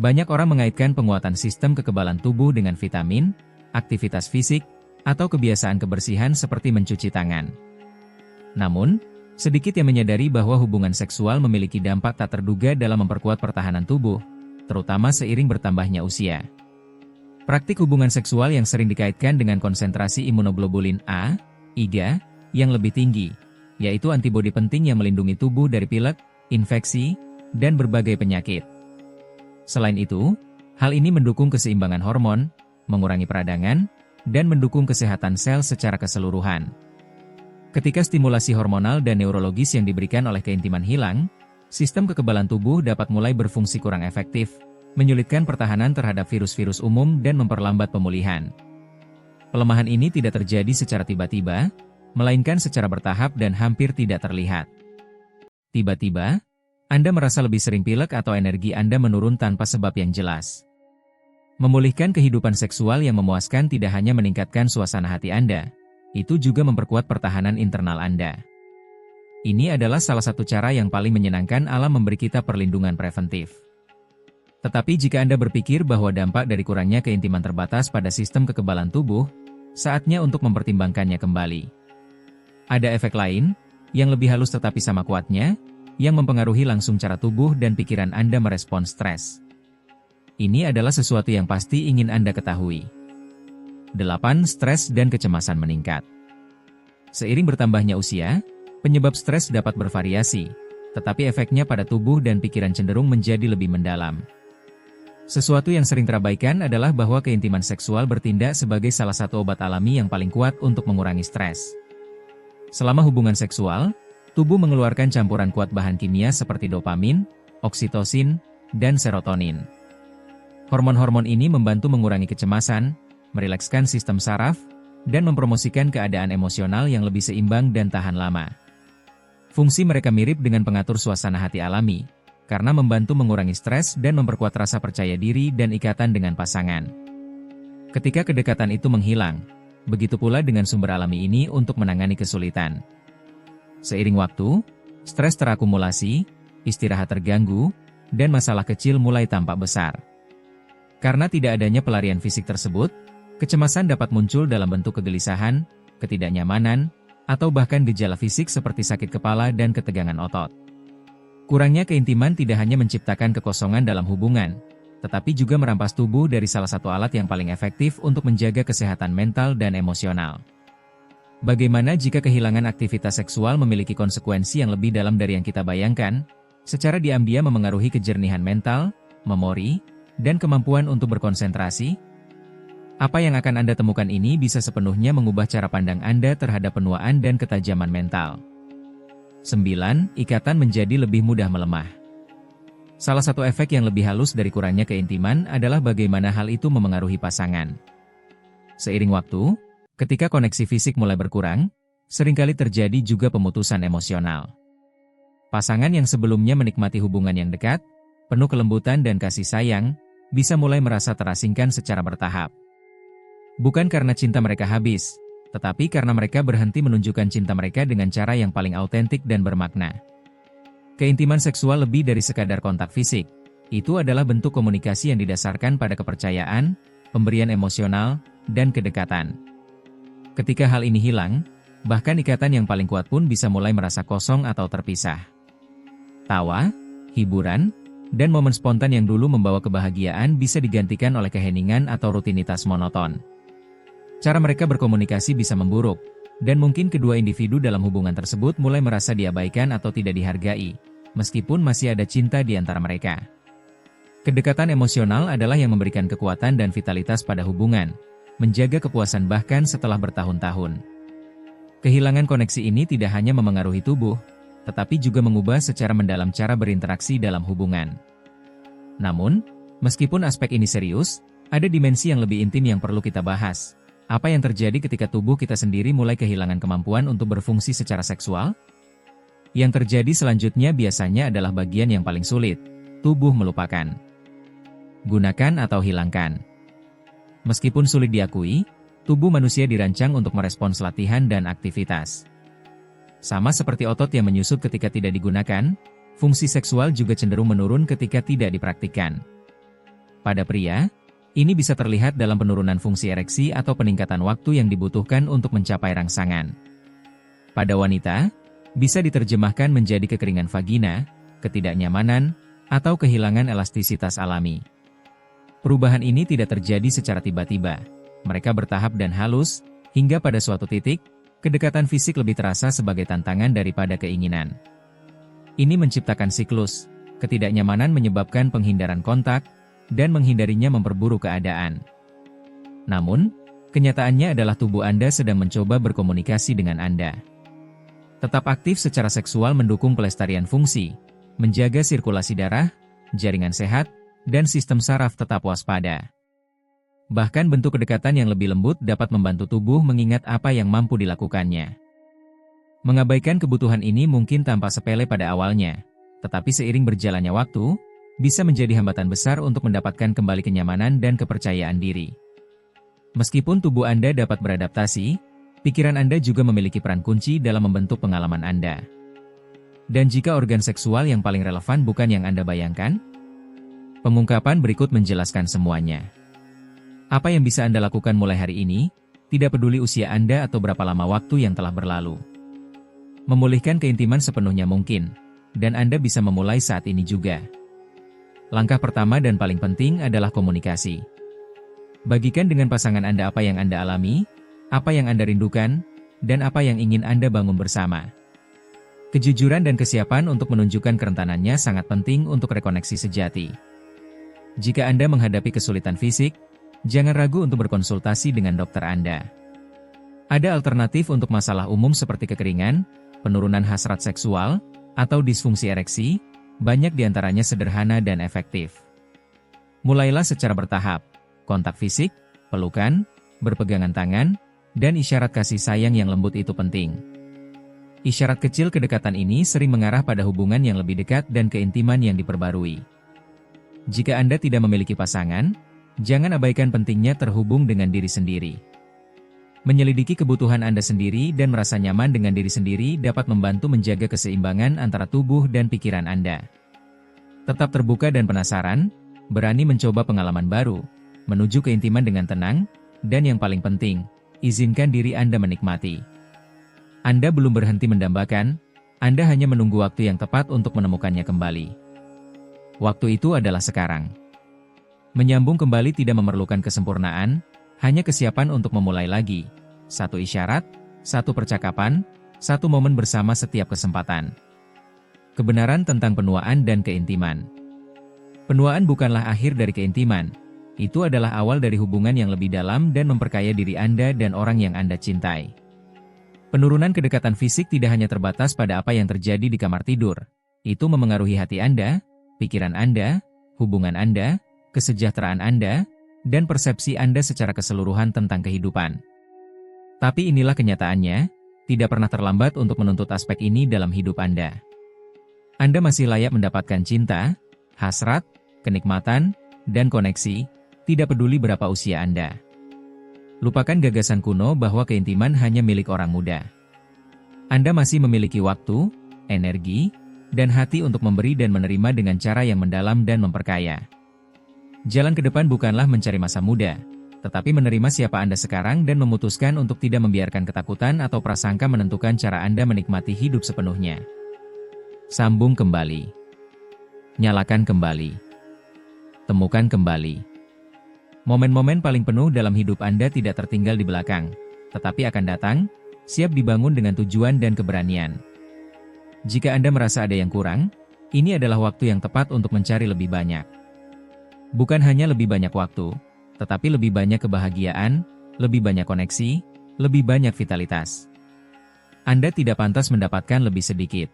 Banyak orang mengaitkan penguatan sistem kekebalan tubuh dengan vitamin, aktivitas fisik, atau kebiasaan kebersihan seperti mencuci tangan. Namun, sedikit yang menyadari bahwa hubungan seksual memiliki dampak tak terduga dalam memperkuat pertahanan tubuh, terutama seiring bertambahnya usia. Praktik hubungan seksual yang sering dikaitkan dengan konsentrasi imunoglobulin A, IgA, yang lebih tinggi, yaitu antibodi penting yang melindungi tubuh dari pilek, infeksi, dan berbagai penyakit. Selain itu, hal ini mendukung keseimbangan hormon, mengurangi peradangan, dan mendukung kesehatan sel secara keseluruhan. Ketika stimulasi hormonal dan neurologis yang diberikan oleh keintiman hilang, sistem kekebalan tubuh dapat mulai berfungsi kurang efektif, menyulitkan pertahanan terhadap virus-virus umum dan memperlambat pemulihan. Pelemahan ini tidak terjadi secara tiba-tiba, melainkan secara bertahap dan hampir tidak terlihat. Tiba-tiba, Anda merasa lebih sering pilek atau energi Anda menurun tanpa sebab yang jelas. Memulihkan kehidupan seksual yang memuaskan tidak hanya meningkatkan suasana hati Anda, itu juga memperkuat pertahanan internal Anda. Ini adalah salah satu cara yang paling menyenangkan alam memberi kita perlindungan preventif. Tetapi jika Anda berpikir bahwa dampak dari kurangnya keintiman terbatas pada sistem kekebalan tubuh, saatnya untuk mempertimbangkannya kembali. Ada efek lain, yang lebih halus tetapi sama kuatnya, yang mempengaruhi langsung cara tubuh dan pikiran Anda merespons stres. Ini adalah sesuatu yang pasti ingin Anda ketahui. 8. Stres dan kecemasan meningkat. Seiring bertambahnya usia, penyebab stres dapat bervariasi, tetapi efeknya pada tubuh dan pikiran cenderung menjadi lebih mendalam. Sesuatu yang sering terabaikan adalah bahwa keintiman seksual bertindak sebagai salah satu obat alami yang paling kuat untuk mengurangi stres. Selama hubungan seksual, tubuh mengeluarkan campuran kuat bahan kimia seperti dopamin, oksitosin, dan serotonin. Hormon-hormon ini membantu mengurangi kecemasan, merilekskan sistem saraf, dan mempromosikan keadaan emosional yang lebih seimbang dan tahan lama. Fungsi mereka mirip dengan pengatur suasana hati alami, karena membantu mengurangi stres dan memperkuat rasa percaya diri dan ikatan dengan pasangan. Ketika kedekatan itu menghilang, begitu pula dengan sumber alami ini untuk menangani kesulitan. Seiring waktu, stres terakumulasi, istirahat terganggu, dan masalah kecil mulai tampak besar. Karena tidak adanya pelarian fisik tersebut, kecemasan dapat muncul dalam bentuk kegelisahan, ketidaknyamanan, atau bahkan gejala fisik seperti sakit kepala dan ketegangan otot. Kurangnya keintiman tidak hanya menciptakan kekosongan dalam hubungan, tetapi juga merampas tubuh dari salah satu alat yang paling efektif untuk menjaga kesehatan mental dan emosional. Bagaimana jika kehilangan aktivitas seksual memiliki konsekuensi yang lebih dalam dari yang kita bayangkan, secara diam-diam memengaruhi kejernihan mental, memori, dan kemampuan untuk berkonsentrasi? Apa yang akan Anda temukan ini bisa sepenuhnya mengubah cara pandang Anda terhadap penuaan dan ketajaman mental. 9. Ikatan menjadi lebih mudah melemah. Salah satu efek yang lebih halus dari kurangnya keintiman adalah bagaimana hal itu memengaruhi pasangan. Seiring waktu, ketika koneksi fisik mulai berkurang, seringkali terjadi juga pemutusan emosional. Pasangan yang sebelumnya menikmati hubungan yang dekat, penuh kelembutan dan kasih sayang, bisa mulai merasa terasingkan secara bertahap. Bukan karena cinta mereka habis, tetapi karena mereka berhenti menunjukkan cinta mereka dengan cara yang paling autentik dan bermakna. Keintiman seksual lebih dari sekadar kontak fisik. Itu adalah bentuk komunikasi yang didasarkan pada kepercayaan, pemberian emosional, dan kedekatan. Ketika hal ini hilang, bahkan ikatan yang paling kuat pun bisa mulai merasa kosong atau terpisah. Tawa, hiburan, dan momen spontan yang dulu membawa kebahagiaan bisa digantikan oleh keheningan atau rutinitas monoton. Cara mereka berkomunikasi bisa memburuk, dan mungkin kedua individu dalam hubungan tersebut mulai merasa diabaikan atau tidak dihargai, meskipun masih ada cinta di antara mereka. Kedekatan emosional adalah yang memberikan kekuatan dan vitalitas pada hubungan, menjaga kepuasan bahkan setelah bertahun-tahun. Kehilangan koneksi ini tidak hanya memengaruhi tubuh, tetapi juga mengubah secara mendalam cara berinteraksi dalam hubungan. Namun, meskipun aspek ini serius, ada dimensi yang lebih intim yang perlu kita bahas. Apa yang terjadi ketika tubuh kita sendiri mulai kehilangan kemampuan untuk berfungsi secara seksual? Yang terjadi selanjutnya biasanya adalah bagian yang paling sulit, tubuh melupakan. Gunakan atau hilangkan. Meskipun sulit diakui, tubuh manusia dirancang untuk merespons latihan dan aktivitas. Sama seperti otot yang menyusut ketika tidak digunakan, fungsi seksual juga cenderung menurun ketika tidak dipraktikkan. Pada pria, ini bisa terlihat dalam penurunan fungsi ereksi atau peningkatan waktu yang dibutuhkan untuk mencapai rangsangan. Pada wanita, bisa diterjemahkan menjadi kekeringan vagina, ketidaknyamanan, atau kehilangan elastisitas alami. Perubahan ini tidak terjadi secara tiba-tiba. Mereka bertahap dan halus, hingga pada suatu titik, kedekatan fisik lebih terasa sebagai tantangan daripada keinginan. Ini menciptakan siklus, ketidaknyamanan menyebabkan penghindaran kontak, dan menghindarinya memperburuk keadaan. Namun, kenyataannya adalah tubuh Anda sedang mencoba berkomunikasi dengan Anda. Tetap aktif secara seksual mendukung pelestarian fungsi, menjaga sirkulasi darah, jaringan sehat, dan sistem saraf tetap waspada. Bahkan bentuk kedekatan yang lebih lembut dapat membantu tubuh mengingat apa yang mampu dilakukannya. Mengabaikan kebutuhan ini mungkin tampak sepele pada awalnya, tetapi seiring berjalannya waktu, bisa menjadi hambatan besar untuk mendapatkan kembali kenyamanan dan kepercayaan diri. Meskipun tubuh Anda dapat beradaptasi, pikiran Anda juga memiliki peran kunci dalam membentuk pengalaman Anda. Dan jika organ seksual yang paling relevan bukan yang Anda bayangkan? Pengungkapan berikut menjelaskan semuanya. Apa yang bisa Anda lakukan mulai hari ini, tidak peduli usia Anda atau berapa lama waktu yang telah berlalu. Memulihkan keintiman sepenuhnya mungkin, dan Anda bisa memulai saat ini juga. Langkah pertama dan paling penting adalah komunikasi. Bagikan dengan pasangan Anda apa yang Anda alami, apa yang Anda rindukan, dan apa yang ingin Anda bangun bersama. Kejujuran dan kesiapan untuk menunjukkan kerentanannya sangat penting untuk rekoneksi sejati. Jika Anda menghadapi kesulitan fisik, jangan ragu untuk berkonsultasi dengan dokter Anda. Ada alternatif untuk masalah umum seperti kekeringan, penurunan hasrat seksual, atau disfungsi ereksi, banyak diantaranya sederhana dan efektif. Mulailah secara bertahap, kontak fisik, pelukan, berpegangan tangan, dan isyarat kasih sayang yang lembut itu penting. Isyarat kecil kedekatan ini sering mengarah pada hubungan yang lebih dekat dan keintiman yang diperbarui. Jika Anda tidak memiliki pasangan, jangan abaikan pentingnya terhubung dengan diri sendiri. Menyelidiki kebutuhan Anda sendiri dan merasa nyaman dengan diri sendiri dapat membantu menjaga keseimbangan antara tubuh dan pikiran Anda. Tetap terbuka dan penasaran, berani mencoba pengalaman baru, menuju keintiman dengan tenang, dan yang paling penting, izinkan diri Anda menikmati. Anda belum berhenti mendambakan, Anda hanya menunggu waktu yang tepat untuk menemukannya kembali. Waktu itu adalah sekarang. Menyambung kembali tidak memerlukan kesempurnaan, hanya kesiapan untuk memulai lagi. Satu isyarat, satu percakapan, satu momen bersama setiap kesempatan. Kebenaran tentang penuaan dan keintiman. Penuaan bukanlah akhir dari keintiman. Itu adalah awal dari hubungan yang lebih dalam dan memperkaya diri Anda dan orang yang Anda cintai. Penurunan kedekatan fisik tidak hanya terbatas pada apa yang terjadi di kamar tidur. Itu memengaruhi hati Anda, pikiran Anda, hubungan Anda, kesejahteraan Anda, dan persepsi Anda secara keseluruhan tentang kehidupan. Tapi inilah kenyataannya, tidak pernah terlambat untuk menuntut aspek ini dalam hidup Anda. Anda masih layak mendapatkan cinta, hasrat, kenikmatan, dan koneksi, tidak peduli berapa usia Anda. Lupakan gagasan kuno bahwa keintiman hanya milik orang muda. Anda masih memiliki waktu, energi, dan hati untuk memberi dan menerima dengan cara yang mendalam dan memperkaya. Jalan ke depan bukanlah mencari masa muda, tetapi menerima siapa Anda sekarang dan memutuskan untuk tidak membiarkan ketakutan atau prasangka menentukan cara Anda menikmati hidup sepenuhnya. Sambung kembali. Nyalakan kembali. Temukan kembali. Momen-momen paling penuh dalam hidup Anda tidak tertinggal di belakang, tetapi akan datang, siap dibangun dengan tujuan dan keberanian. Jika Anda merasa ada yang kurang, ini adalah waktu yang tepat untuk mencari lebih banyak. Bukan hanya lebih banyak waktu, tetapi lebih banyak kebahagiaan, lebih banyak koneksi, lebih banyak vitalitas. Anda tidak pantas mendapatkan lebih sedikit.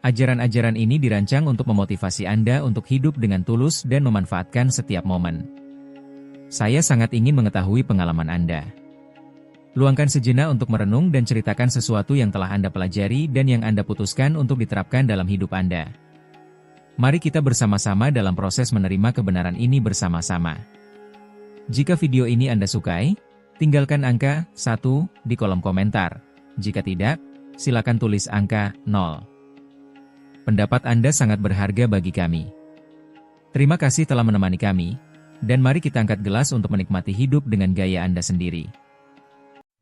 Ajaran-ajaran ini dirancang untuk memotivasi Anda untuk hidup dengan tulus dan memanfaatkan setiap momen. Saya sangat ingin mengetahui pengalaman Anda. Luangkan sejenak untuk merenung dan ceritakan sesuatu yang telah Anda pelajari dan yang Anda putuskan untuk diterapkan dalam hidup Anda. Mari kita bersama-sama dalam proses menerima kebenaran ini bersama-sama. Jika video ini Anda sukai, tinggalkan angka 1 di kolom komentar. Jika tidak, silakan tulis angka 0. Pendapat Anda sangat berharga bagi kami. Terima kasih telah menemani kami, dan mari kita angkat gelas untuk menikmati hidup dengan gaya Anda sendiri.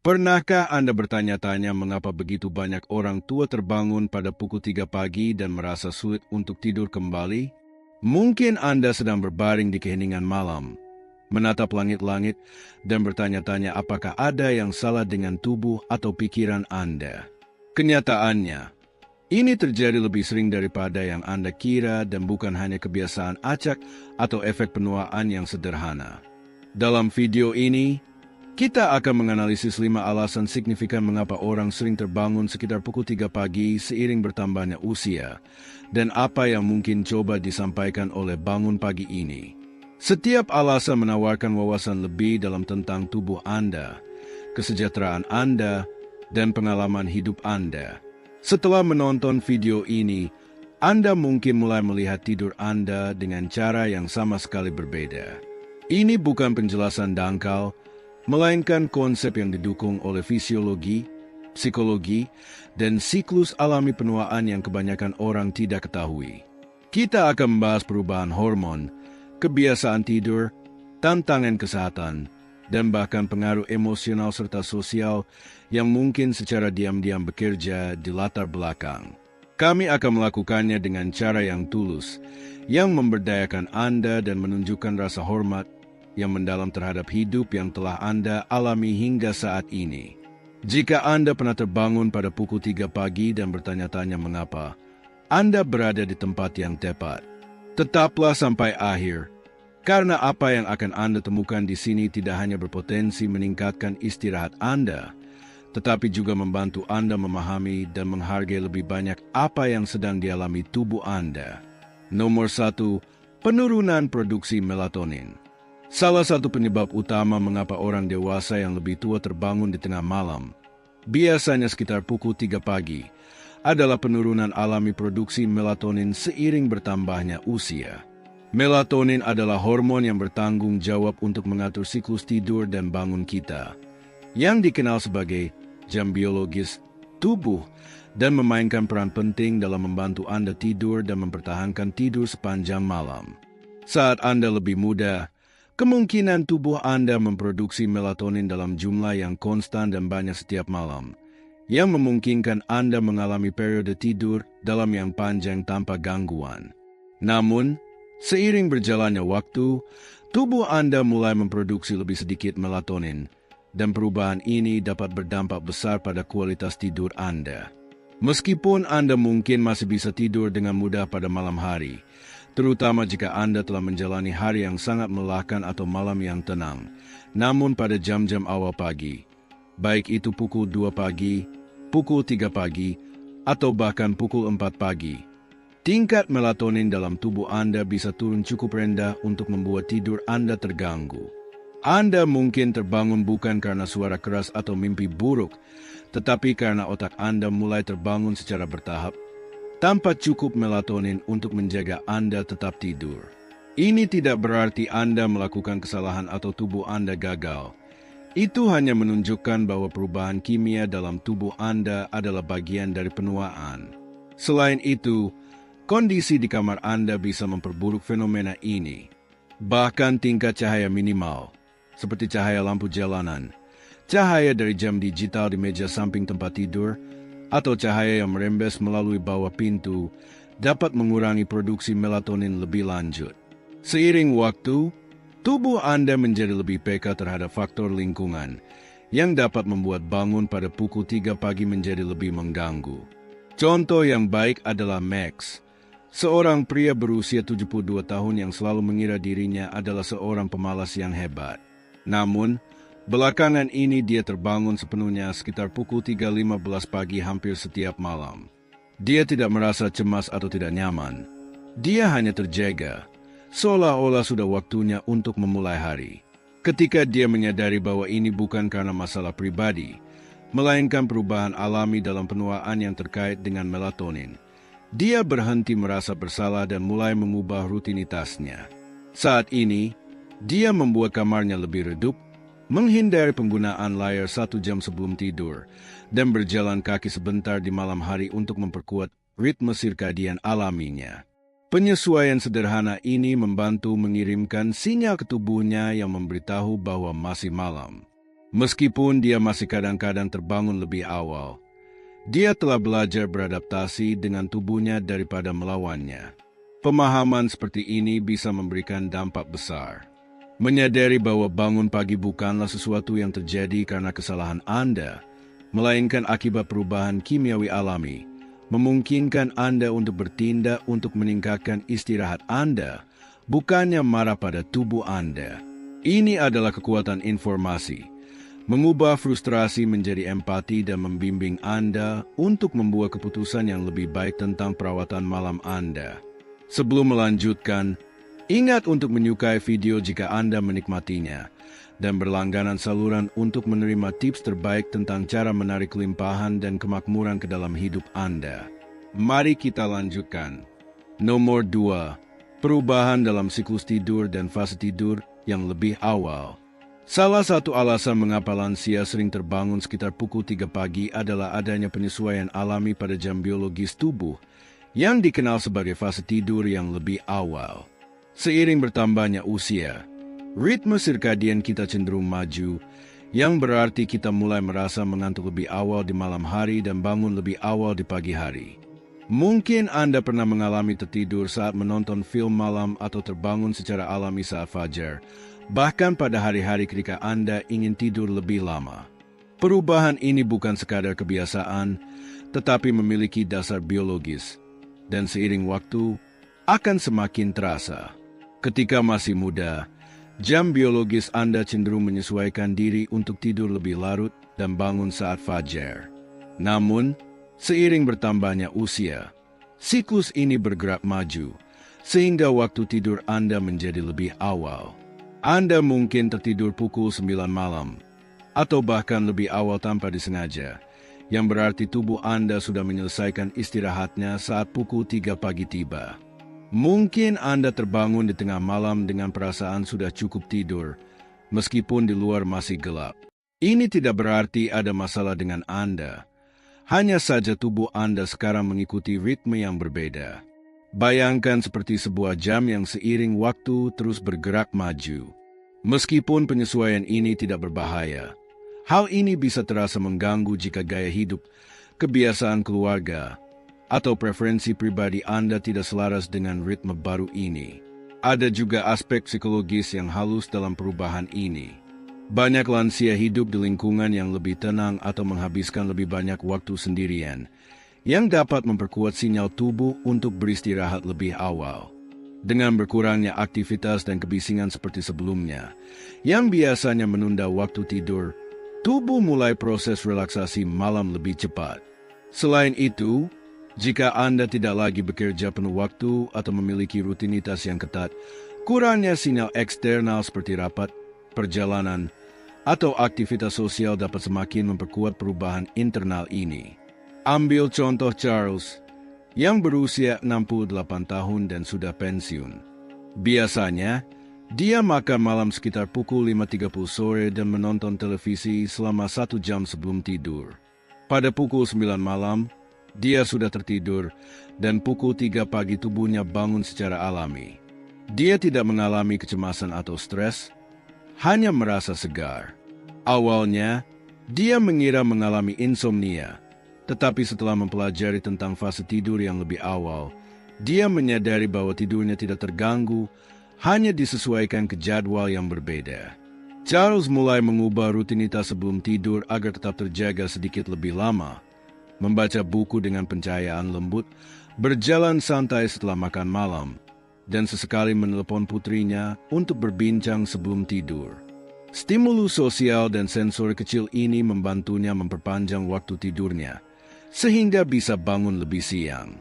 Pernahkah Anda bertanya-tanya mengapa begitu banyak orang tua terbangun pada pukul 3 pagi dan merasa sulit untuk tidur kembali? Mungkin Anda sedang berbaring di keheningan malam, menatap langit-langit, dan bertanya-tanya apakah ada yang salah dengan tubuh atau pikiran Anda. Kenyataannya, ini terjadi lebih sering daripada yang Anda kira dan bukan hanya kebiasaan acak atau efek penuaan yang sederhana. Dalam video ini, kita akan menganalisis 5 alasan signifikan mengapa orang sering terbangun sekitar pukul 3 pagi seiring bertambahnya usia, dan apa yang mungkin coba disampaikan oleh bangun pagi ini. Setiap alasan menawarkan wawasan lebih dalam tentang tubuh Anda, kesejahteraan Anda, dan pengalaman hidup Anda. Setelah menonton video ini, Anda mungkin mulai melihat tidur Anda dengan cara yang sama sekali berbeda. Ini bukan penjelasan dangkal, melainkan konsep yang didukung oleh fisiologi, psikologi, dan siklus alami penuaan yang kebanyakan orang tidak ketahui. Kita akan membahas perubahan hormon, kebiasaan tidur, tantangan kesehatan, dan bahkan pengaruh emosional serta sosial yang mungkin secara diam-diam bekerja di latar belakang. Kami akan melakukannya dengan cara yang tulus, yang memberdayakan Anda dan menunjukkan rasa hormat yang mendalam terhadap hidup yang telah Anda alami hingga saat ini. Jika Anda pernah terbangun pada pukul 3 pagi dan bertanya-tanya mengapa, Anda berada di tempat yang tepat. Tetaplah sampai akhir, karena apa yang akan Anda temukan di sini tidak hanya berpotensi meningkatkan istirahat Anda, tetapi juga membantu Anda memahami dan menghargai lebih banyak apa yang sedang dialami tubuh Anda. Nomor 1, Penurunan produksi melatonin. Salah satu penyebab utama mengapa orang dewasa yang lebih tua terbangun di tengah malam, biasanya sekitar pukul 3 pagi, adalah penurunan alami produksi melatonin seiring bertambahnya usia. Melatonin adalah hormon yang bertanggung jawab untuk mengatur siklus tidur dan bangun kita, yang dikenal sebagai jam biologis tubuh dan memainkan peran penting dalam membantu Anda tidur dan mempertahankan tidur sepanjang malam. Saat Anda lebih muda, kemungkinan tubuh Anda memproduksi melatonin dalam jumlah yang konstan dan banyak setiap malam, yang memungkinkan Anda mengalami periode tidur dalam yang panjang tanpa gangguan. Namun, seiring berjalannya waktu, tubuh Anda mulai memproduksi lebih sedikit melatonin, dan perubahan ini dapat berdampak besar pada kualitas tidur Anda. Meskipun Anda mungkin masih bisa tidur dengan mudah pada malam hari, terutama jika Anda telah menjalani hari yang sangat melelahkan atau malam yang tenang, namun pada jam-jam awal pagi, baik itu pukul 2 pagi, pukul 3 pagi, atau bahkan pukul 4 pagi, tingkat melatonin dalam tubuh Anda bisa turun cukup rendah untuk membuat tidur Anda terganggu. Anda mungkin terbangun bukan karena suara keras atau mimpi buruk, tetapi karena otak Anda mulai terbangun secara bertahap, tanpa cukup melatonin untuk menjaga Anda tetap tidur. Ini tidak berarti Anda melakukan kesalahan atau tubuh Anda gagal. Itu hanya menunjukkan bahwa perubahan kimia dalam tubuh Anda adalah bagian dari penuaan. Selain itu, kondisi di kamar Anda bisa memperburuk fenomena ini. Bahkan tingkat cahaya minimal, seperti cahaya lampu jalanan, cahaya dari jam digital di meja samping tempat tidur, atau cahaya yang merembes melalui bawah pintu, dapat mengurangi produksi melatonin lebih lanjut. Seiring waktu, tubuh Anda menjadi lebih peka terhadap faktor lingkungan, yang dapat membuat bangun pada pukul 3 pagi menjadi lebih mengganggu. Contoh yang baik adalah Max, seorang pria berusia 72 tahun yang selalu mengira dirinya adalah seorang pemalas yang hebat. Namun, belakangan ini dia terbangun sepenuhnya sekitar pukul 3.15 pagi hampir setiap malam. Dia tidak merasa cemas atau tidak nyaman. Dia hanya terjaga, seolah-olah sudah waktunya untuk memulai hari. Ketika dia menyadari bahwa ini bukan karena masalah pribadi, melainkan perubahan alami dalam penuaan yang terkait dengan melatonin, dia berhenti merasa bersalah dan mulai mengubah rutinitasnya. Saat ini, dia membuat kamarnya lebih redup, menghindari penggunaan layar 1 jam sebelum tidur, dan berjalan kaki sebentar di malam hari untuk memperkuat ritme sirkadian alaminya. Penyesuaian sederhana ini membantu mengirimkan sinyal ke tubuhnya yang memberitahu bahwa masih malam. Meskipun dia masih kadang-kadang terbangun lebih awal, dia telah belajar beradaptasi dengan tubuhnya daripada melawannya. Pemahaman seperti ini bisa memberikan dampak besar. Menyadari bahwa bangun pagi bukanlah sesuatu yang terjadi karena kesalahan Anda, melainkan akibat perubahan kimiawi alami, memungkinkan Anda untuk bertindak untuk meningkatkan istirahat Anda, bukannya marah pada tubuh Anda. Ini adalah kekuatan informasi, mengubah frustrasi menjadi empati dan membimbing Anda untuk membuat keputusan yang lebih baik tentang perawatan malam Anda. Sebelum melanjutkan, ingat untuk menyukai video jika Anda menikmatinya, dan berlangganan saluran untuk menerima tips terbaik tentang cara menarik kelimpahan dan kemakmuran ke dalam hidup Anda. Mari kita lanjutkan. Nomor 2. Perubahan dalam siklus tidur dan fase tidur yang lebih awal. Salah satu alasan mengapa lansia sering terbangun sekitar pukul 3 pagi adalah adanya penyesuaian alami pada jam biologis tubuh, yang dikenal sebagai fase tidur yang lebih awal. Seiring bertambahnya usia, ritme sirkadian kita cenderung maju, yang berarti kita mulai merasa mengantuk lebih awal di malam hari dan bangun lebih awal di pagi hari. Mungkin Anda pernah mengalami tertidur saat menonton film malam atau terbangun secara alami saat fajar, bahkan pada hari-hari ketika Anda ingin tidur lebih lama. Perubahan ini bukan sekadar kebiasaan, tetapi memiliki dasar biologis, dan seiring waktu akan semakin terasa. Ketika masih muda, jam biologis Anda cenderung menyesuaikan diri untuk tidur lebih larut dan bangun saat fajar. Namun, seiring bertambahnya usia, siklus ini bergerak maju, sehingga waktu tidur Anda menjadi lebih awal. Anda mungkin tertidur pukul 9 malam, atau bahkan lebih awal tanpa disengaja, yang berarti tubuh Anda sudah menyelesaikan istirahatnya saat pukul 3 pagi tiba. Mungkin Anda terbangun di tengah malam dengan perasaan sudah cukup tidur, meskipun di luar masih gelap. Ini tidak berarti ada masalah dengan Anda. Hanya saja tubuh Anda sekarang mengikuti ritme yang berbeda. Bayangkan seperti sebuah jam yang seiring waktu terus bergerak maju. Meskipun penyesuaian ini tidak berbahaya, hal ini bisa terasa mengganggu jika gaya hidup, kebiasaan keluarga, atau preferensi pribadi Anda tidak selaras dengan ritme baru ini. Ada juga aspek psikologis yang halus dalam perubahan ini. Banyak lansia hidup di lingkungan yang lebih tenang atau menghabiskan lebih banyak waktu sendirian, yang dapat memperkuat sinyal tubuh untuk beristirahat lebih awal. Dengan berkurangnya aktivitas dan kebisingan seperti sebelumnya, yang biasanya menunda waktu tidur, tubuh mulai proses relaksasi malam lebih cepat. Selain itu, jika Anda tidak lagi bekerja penuh waktu atau memiliki rutinitas yang ketat, kurangnya sinyal eksternal seperti rapat, perjalanan, atau aktivitas sosial dapat semakin memperkuat perubahan internal ini. Ambil contoh Charles, yang berusia 68 tahun dan sudah pensiun. Biasanya, dia makan malam sekitar pukul 5.30 sore dan menonton televisi selama 1 jam sebelum tidur. Pada pukul 9 malam, dia sudah tertidur dan pukul 3 pagi tubuhnya bangun secara alami. Dia tidak mengalami kecemasan atau stres, hanya merasa segar. Awalnya, dia mengira mengalami insomnia. Tetapi setelah mempelajari tentang fase tidur yang lebih awal, dia menyadari bahwa tidurnya tidak terganggu, hanya disesuaikan ke jadwal yang berbeda. Charles mulai mengubah rutinitas sebelum tidur agar tetap terjaga sedikit lebih lama, membaca buku dengan pencahayaan lembut, berjalan santai setelah makan malam, dan sesekali menelepon putrinya untuk berbincang sebelum tidur. Stimulus sosial dan sensori kecil ini membantunya memperpanjang waktu tidurnya, sehingga bisa bangun lebih siang.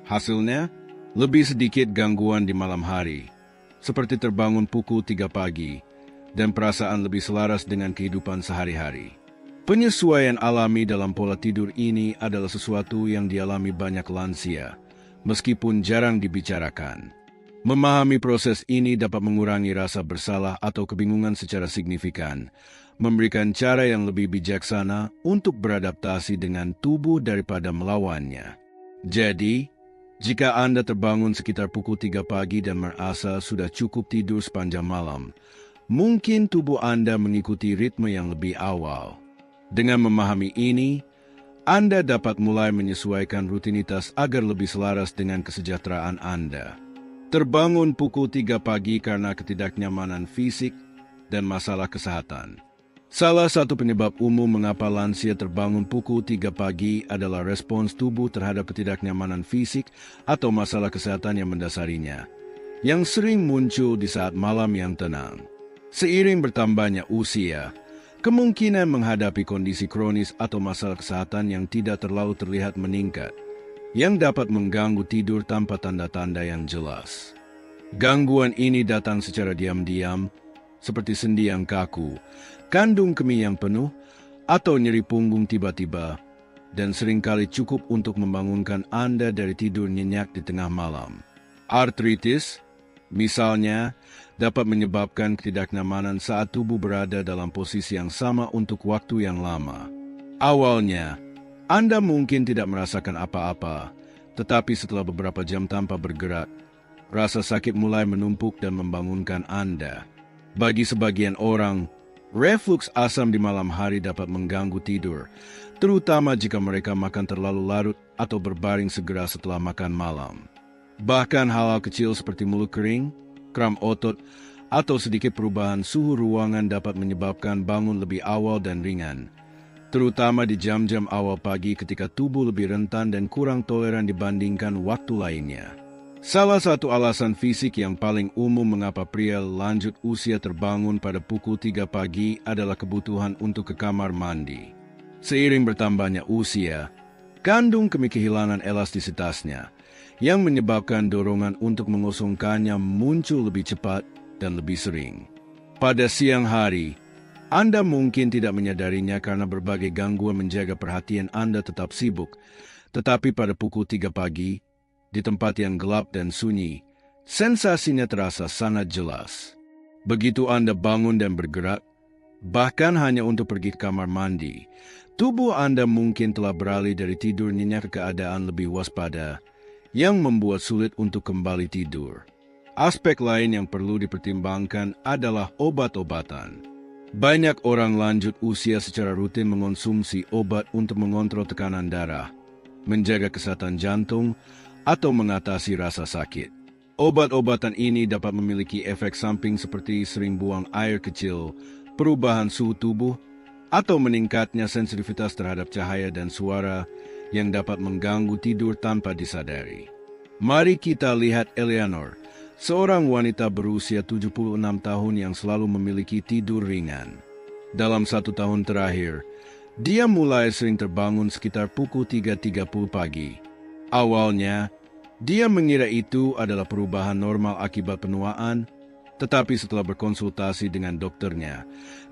Hasilnya, lebih sedikit gangguan di malam hari, seperti terbangun pukul 3 pagi, dan perasaan lebih selaras dengan kehidupan sehari-hari. Penyesuaian alami dalam pola tidur ini adalah sesuatu yang dialami banyak lansia, meskipun jarang dibicarakan. Memahami proses ini dapat mengurangi rasa bersalah atau kebingungan secara signifikan, memberikan cara yang lebih bijaksana untuk beradaptasi dengan tubuh daripada melawannya. Jadi, jika Anda terbangun sekitar pukul 3 pagi dan merasa sudah cukup tidur sepanjang malam, mungkin tubuh Anda mengikuti ritme yang lebih awal. Dengan memahami ini, Anda dapat mulai menyesuaikan rutinitas agar lebih selaras dengan kesejahteraan Anda. Terbangun pukul 3 pagi karena ketidaknyamanan fisik dan masalah kesehatan. Salah satu penyebab umum mengapa lansia terbangun pukul 3 pagi adalah respons tubuh terhadap ketidaknyamanan fisik atau masalah kesehatan yang mendasarinya, yang sering muncul di saat malam yang tenang. Seiring bertambahnya usia, kemungkinan menghadapi kondisi kronis atau masalah kesehatan yang tidak terlalu terlihat meningkat, yang dapat mengganggu tidur tanpa tanda-tanda yang jelas. Gangguan ini datang secara diam-diam, seperti sendi yang kaku, kandung kemih yang penuh, atau nyeri punggung tiba-tiba, dan seringkali cukup untuk membangunkan Anda dari tidur nyenyak di tengah malam. Artritis, misalnya, dapat menyebabkan ketidaknyamanan saat tubuh berada dalam posisi yang sama untuk waktu yang lama. Awalnya, Anda mungkin tidak merasakan apa-apa, tetapi setelah beberapa jam tanpa bergerak, rasa sakit mulai menumpuk dan membangunkan Anda. Bagi sebagian orang, refluks asam di malam hari dapat mengganggu tidur, terutama jika mereka makan terlalu larut atau berbaring segera setelah makan malam. Bahkan hal-hal kecil seperti mulut kering, kram otot, atau sedikit perubahan suhu ruangan dapat menyebabkan bangun lebih awal dan ringan, terutama di jam-jam awal pagi ketika tubuh lebih rentan dan kurang toleran dibandingkan waktu lainnya. Salah satu alasan fisik yang paling umum mengapa pria lanjut usia terbangun pada pukul 3 pagi adalah kebutuhan untuk ke kamar mandi. Seiring bertambahnya usia, kandung kemih kehilangan elastisitasnya, yang menyebabkan dorongan untuk mengosongkannya muncul lebih cepat dan lebih sering. Pada siang hari, Anda mungkin tidak menyadarinya karena berbagai gangguan menjaga perhatian Anda tetap sibuk, tetapi pada pukul 3 pagi, di tempat yang gelap dan sunyi, sensasinya terasa sangat jelas. Begitu Anda bangun dan bergerak, bahkan hanya untuk pergi ke kamar mandi, tubuh Anda mungkin telah beralih dari tidur nyenyak ke keadaan lebih waspada, yang membuat sulit untuk kembali tidur. Aspek lain yang perlu dipertimbangkan adalah obat-obatan. Banyak orang lanjut usia secara rutin mengonsumsi obat untuk mengontrol tekanan darah, menjaga kesehatan jantung, atau mengatasi rasa sakit. Obat-obatan ini dapat memiliki efek samping seperti sering buang air kecil, perubahan suhu tubuh, atau meningkatnya sensitivitas terhadap cahaya dan suara yang dapat mengganggu tidur tanpa disadari. Mari kita lihat Eleanor, seorang wanita berusia 76 tahun yang selalu memiliki tidur ringan. Dalam 1 tahun terakhir, dia mulai sering terbangun sekitar pukul 3.30 pagi. Awalnya, dia mengira itu adalah perubahan normal akibat penuaan, tetapi setelah berkonsultasi dengan dokternya,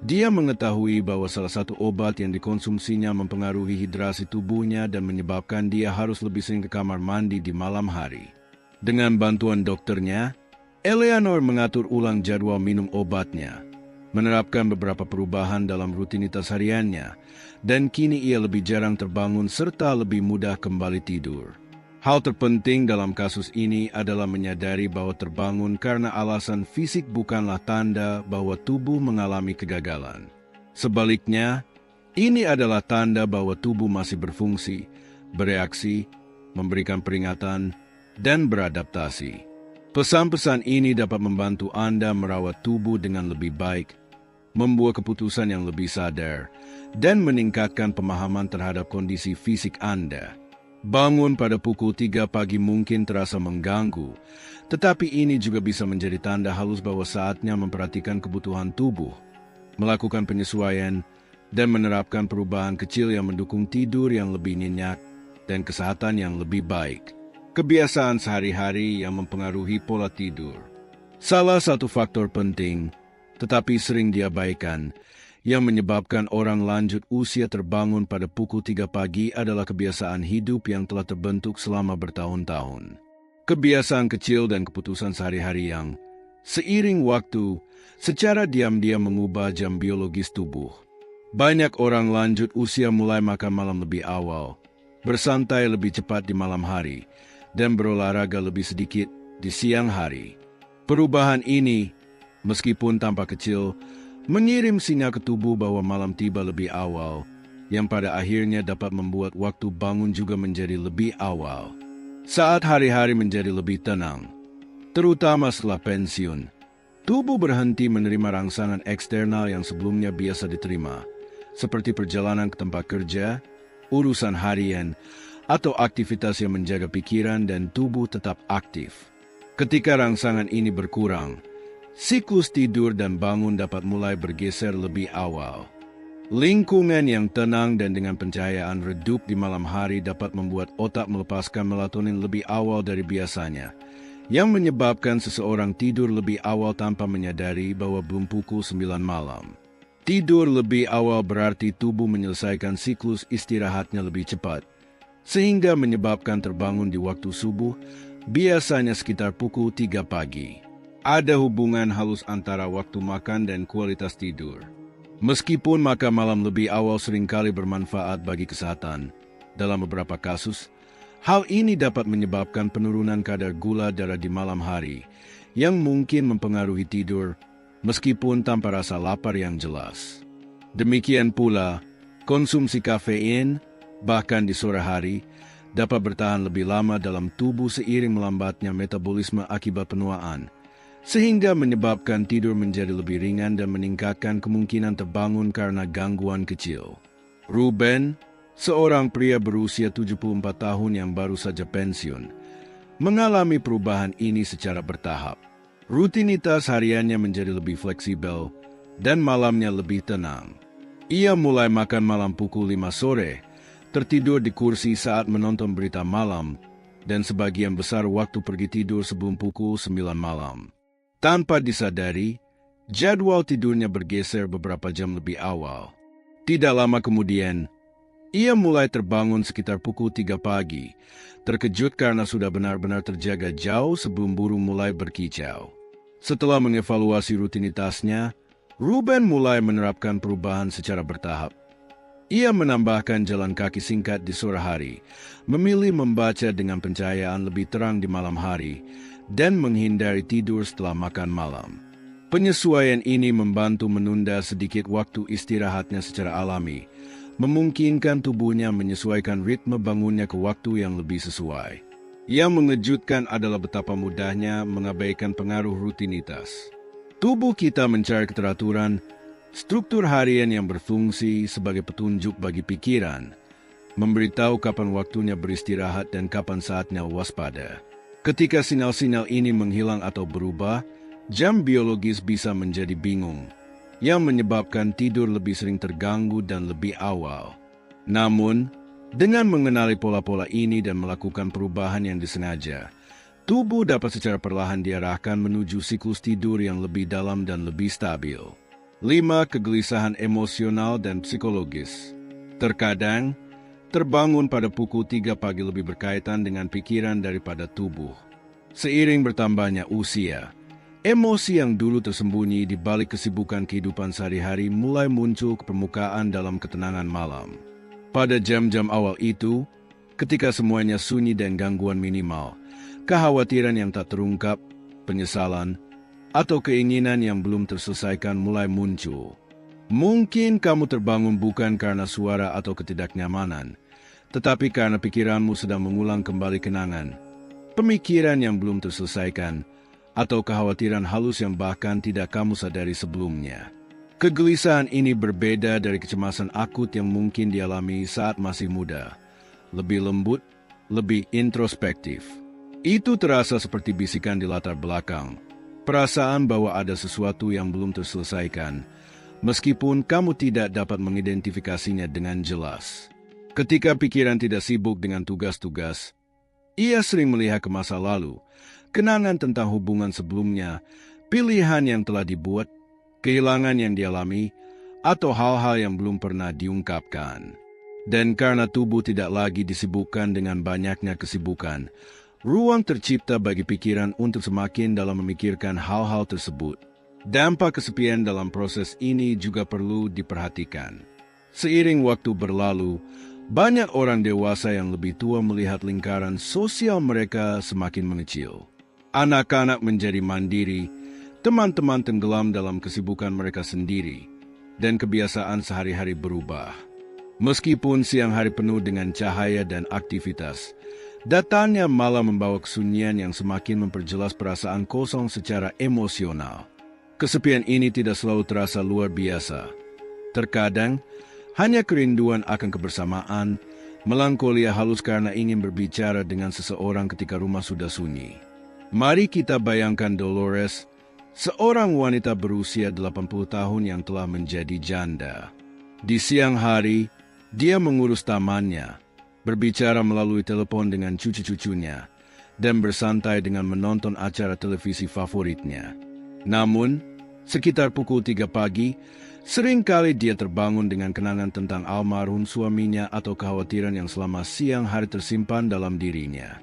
dia mengetahui bahwa salah satu obat yang dikonsumsinya mempengaruhi hidrasi tubuhnya dan menyebabkan dia harus lebih sering ke kamar mandi di malam hari. Dengan bantuan dokternya, Eleanor mengatur ulang jadwal minum obatnya, menerapkan beberapa perubahan dalam rutinitas hariannya, dan kini ia lebih jarang terbangun serta lebih mudah kembali tidur. Hal terpenting dalam kasus ini adalah menyadari bahwa terbangun karena alasan fisik bukanlah tanda bahwa tubuh mengalami kegagalan. Sebaliknya, ini adalah tanda bahwa tubuh masih berfungsi, bereaksi, memberikan peringatan, dan beradaptasi. Pesan-pesan ini dapat membantu Anda merawat tubuh dengan lebih baik, membuat keputusan yang lebih sadar, dan meningkatkan pemahaman terhadap kondisi fisik Anda. Bangun pada pukul 3 pagi mungkin terasa mengganggu, tetapi ini juga bisa menjadi tanda halus bahwa saatnya memperhatikan kebutuhan tubuh, melakukan penyesuaian, dan menerapkan perubahan kecil yang mendukung tidur yang lebih nyenyak dan kesehatan yang lebih baik. Kebiasaan sehari-hari yang mempengaruhi pola tidur. Salah satu faktor penting, tetapi sering diabaikan, yang menyebabkan orang lanjut usia terbangun pada pukul 3 pagi adalah kebiasaan hidup yang telah terbentuk selama bertahun-tahun. Kebiasaan kecil dan keputusan sehari-hari yang, seiring waktu, secara diam-diam mengubah jam biologis tubuh. Banyak orang lanjut usia mulai makan malam lebih awal, bersantai lebih cepat di malam hari, dan berolahraga lebih sedikit di siang hari. Perubahan ini, meskipun tampak kecil, mengirim sinyal ke tubuh bahwa malam tiba lebih awal, yang pada akhirnya dapat membuat waktu bangun juga menjadi lebih awal. Saat hari-hari menjadi lebih tenang, terutama setelah pensiun, tubuh berhenti menerima rangsangan eksternal yang sebelumnya biasa diterima, seperti perjalanan ke tempat kerja, urusan harian, atau aktivitas yang menjaga pikiran dan tubuh tetap aktif. Ketika rangsangan ini berkurang, siklus tidur dan bangun dapat mulai bergeser lebih awal. Lingkungan yang tenang dan dengan pencahayaan redup di malam hari dapat membuat otak melepaskan melatonin lebih awal dari biasanya, yang menyebabkan seseorang tidur lebih awal tanpa menyadari bahwa belum pukul 9 malam. Tidur lebih awal berarti tubuh menyelesaikan siklus istirahatnya lebih cepat, sehingga menyebabkan terbangun di waktu subuh, biasanya sekitar pukul 3 pagi. Ada hubungan halus antara waktu makan dan kualitas tidur. Meskipun makan malam lebih awal seringkali bermanfaat bagi kesehatan, dalam beberapa kasus, hal ini dapat menyebabkan penurunan kadar gula darah di malam hari, yang mungkin mempengaruhi tidur, meskipun tanpa rasa lapar yang jelas. Demikian pula, konsumsi kafein, bahkan di sore hari, dapat bertahan lebih lama dalam tubuh seiring melambatnya metabolisme akibat penuaan, sehingga menyebabkan tidur menjadi lebih ringan dan meningkatkan kemungkinan terbangun karena gangguan kecil. Ruben, seorang pria berusia 74 tahun yang baru saja pensiun, mengalami perubahan ini secara bertahap. Rutinitas hariannya menjadi lebih fleksibel dan malamnya lebih tenang. Ia mulai makan malam pukul 5 sore, tertidur di kursi saat menonton berita malam, dan sebagian besar waktu pergi tidur sebelum pukul 9 malam. Tanpa disadari, jadwal tidurnya bergeser beberapa jam lebih awal. Tidak lama kemudian, ia mulai terbangun sekitar pukul 3 pagi, terkejut karena sudah benar-benar terjaga jauh sebelum burung mulai berkicau. Setelah mengevaluasi rutinitasnya, Ruben mulai menerapkan perubahan secara bertahap. Ia menambahkan jalan kaki singkat di sore hari, memilih membaca dengan pencahayaan lebih terang di malam hari, dan menghindari tidur setelah makan malam. Penyesuaian ini membantu menunda sedikit waktu istirahatnya secara alami, memungkinkan tubuhnya menyesuaikan ritme bangunnya ke waktu yang lebih sesuai. Yang mengejutkan adalah betapa mudahnya mengabaikan pengaruh rutinitas. Tubuh kita mencari keteraturan, struktur harian yang berfungsi sebagai petunjuk bagi pikiran, memberitahu kapan waktunya beristirahat dan kapan saatnya waspada. Ketika sinyal-sinyal ini menghilang atau berubah, jam biologis bisa menjadi bingung, yang menyebabkan tidur lebih sering terganggu dan lebih awal. Namun, dengan mengenali pola-pola ini dan melakukan perubahan yang disengaja, tubuh dapat secara perlahan diarahkan menuju siklus tidur yang lebih dalam dan lebih stabil. 5. Kegelisahan emosional dan psikologis. Terkadang, terbangun pada pukul 3 pagi lebih berkaitan dengan pikiran daripada tubuh. Seiring bertambahnya usia, emosi yang dulu tersembunyi di balik kesibukan kehidupan sehari-hari mulai muncul ke permukaan dalam ketenangan malam. Pada jam-jam awal itu, ketika semuanya sunyi dan gangguan minimal, kekhawatiran yang tak terungkap, penyesalan, atau keinginan yang belum terselesaikan mulai muncul. Mungkin kamu terbangun bukan karena suara atau ketidaknyamanan, tetapi karena pikiranmu sedang mengulang kembali kenangan, pemikiran yang belum terselesaikan, atau kekhawatiran halus yang bahkan tidak kamu sadari sebelumnya. Kegelisahan ini berbeda dari kecemasan akut yang mungkin dialami saat masih muda, lebih lembut, lebih introspektif. Itu terasa seperti bisikan di latar belakang, perasaan bahwa ada sesuatu yang belum terselesaikan, meskipun kamu tidak dapat mengidentifikasinya dengan jelas. Ketika pikiran tidak sibuk dengan tugas-tugas, ia sering melihat ke masa lalu, kenangan tentang hubungan sebelumnya, pilihan yang telah dibuat, kehilangan yang dialami, atau hal-hal yang belum pernah diungkapkan. Dan karena tubuh tidak lagi disibukkan dengan banyaknya kesibukan, ruang tercipta bagi pikiran untuk semakin dalam memikirkan hal-hal tersebut. Dampak kesepian dalam proses ini juga perlu diperhatikan. Seiring waktu berlalu, banyak orang dewasa yang lebih tua melihat lingkaran sosial mereka semakin mengecil. Anak-anak menjadi mandiri, teman-teman tenggelam dalam kesibukan mereka sendiri, dan kebiasaan sehari-hari berubah. Meskipun siang hari penuh dengan cahaya dan aktivitas, datangnya malah membawa kesunyian yang semakin memperjelas perasaan kosong secara emosional. Kesepian ini tidak selalu terasa luar biasa. Terkadang, hanya kerinduan akan kebersamaan, melankolia halus karena ingin berbicara dengan seseorang ketika rumah sudah sunyi. Mari kita bayangkan Dolores, seorang wanita berusia 80 tahun yang telah menjadi janda. Di siang hari, dia mengurus tamannya, berbicara melalui telepon dengan cucu-cucunya, dan bersantai dengan menonton acara televisi favoritnya. Namun, sekitar pukul 3 pagi, seringkali dia terbangun dengan kenangan tentang almarhum suaminya atau kekhawatiran yang selama siang hari tersimpan dalam dirinya.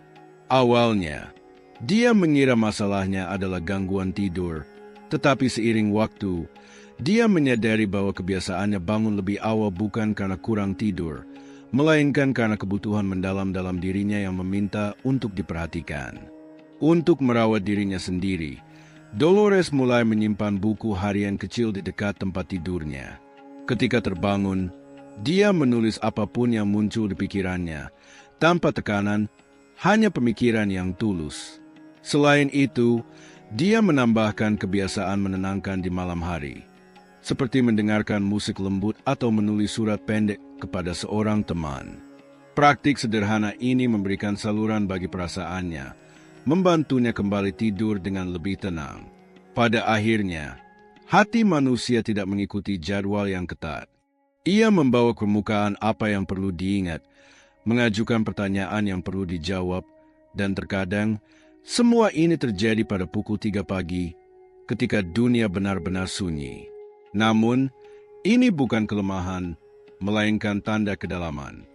Awalnya, dia mengira masalahnya adalah gangguan tidur, tetapi seiring waktu, dia menyadari bahwa kebiasaannya bangun lebih awal bukan karena kurang tidur, melainkan karena kebutuhan mendalam dalam dirinya yang meminta untuk diperhatikan. Untuk merawat dirinya sendiri, Dolores mulai menyimpan buku harian kecil di dekat tempat tidurnya. Ketika terbangun, dia menulis apapun yang muncul di pikirannya, tanpa tekanan, hanya pemikiran yang tulus. Selain itu, dia menambahkan kebiasaan menenangkan di malam hari, seperti mendengarkan musik lembut atau menulis surat pendek kepada seorang teman. Praktik sederhana ini memberikan saluran bagi perasaannya, membantunya kembali tidur dengan lebih tenang. Pada akhirnya, hati manusia tidak mengikuti jadwal yang ketat. Ia membawa ke permukaan apa yang perlu diingat, mengajukan pertanyaan yang perlu dijawab, Dan terkadang, semua ini terjadi pada pukul 3 pagi ketika dunia benar-benar sunyi. Namun, ini bukan kelemahan, melainkan tanda kedalaman.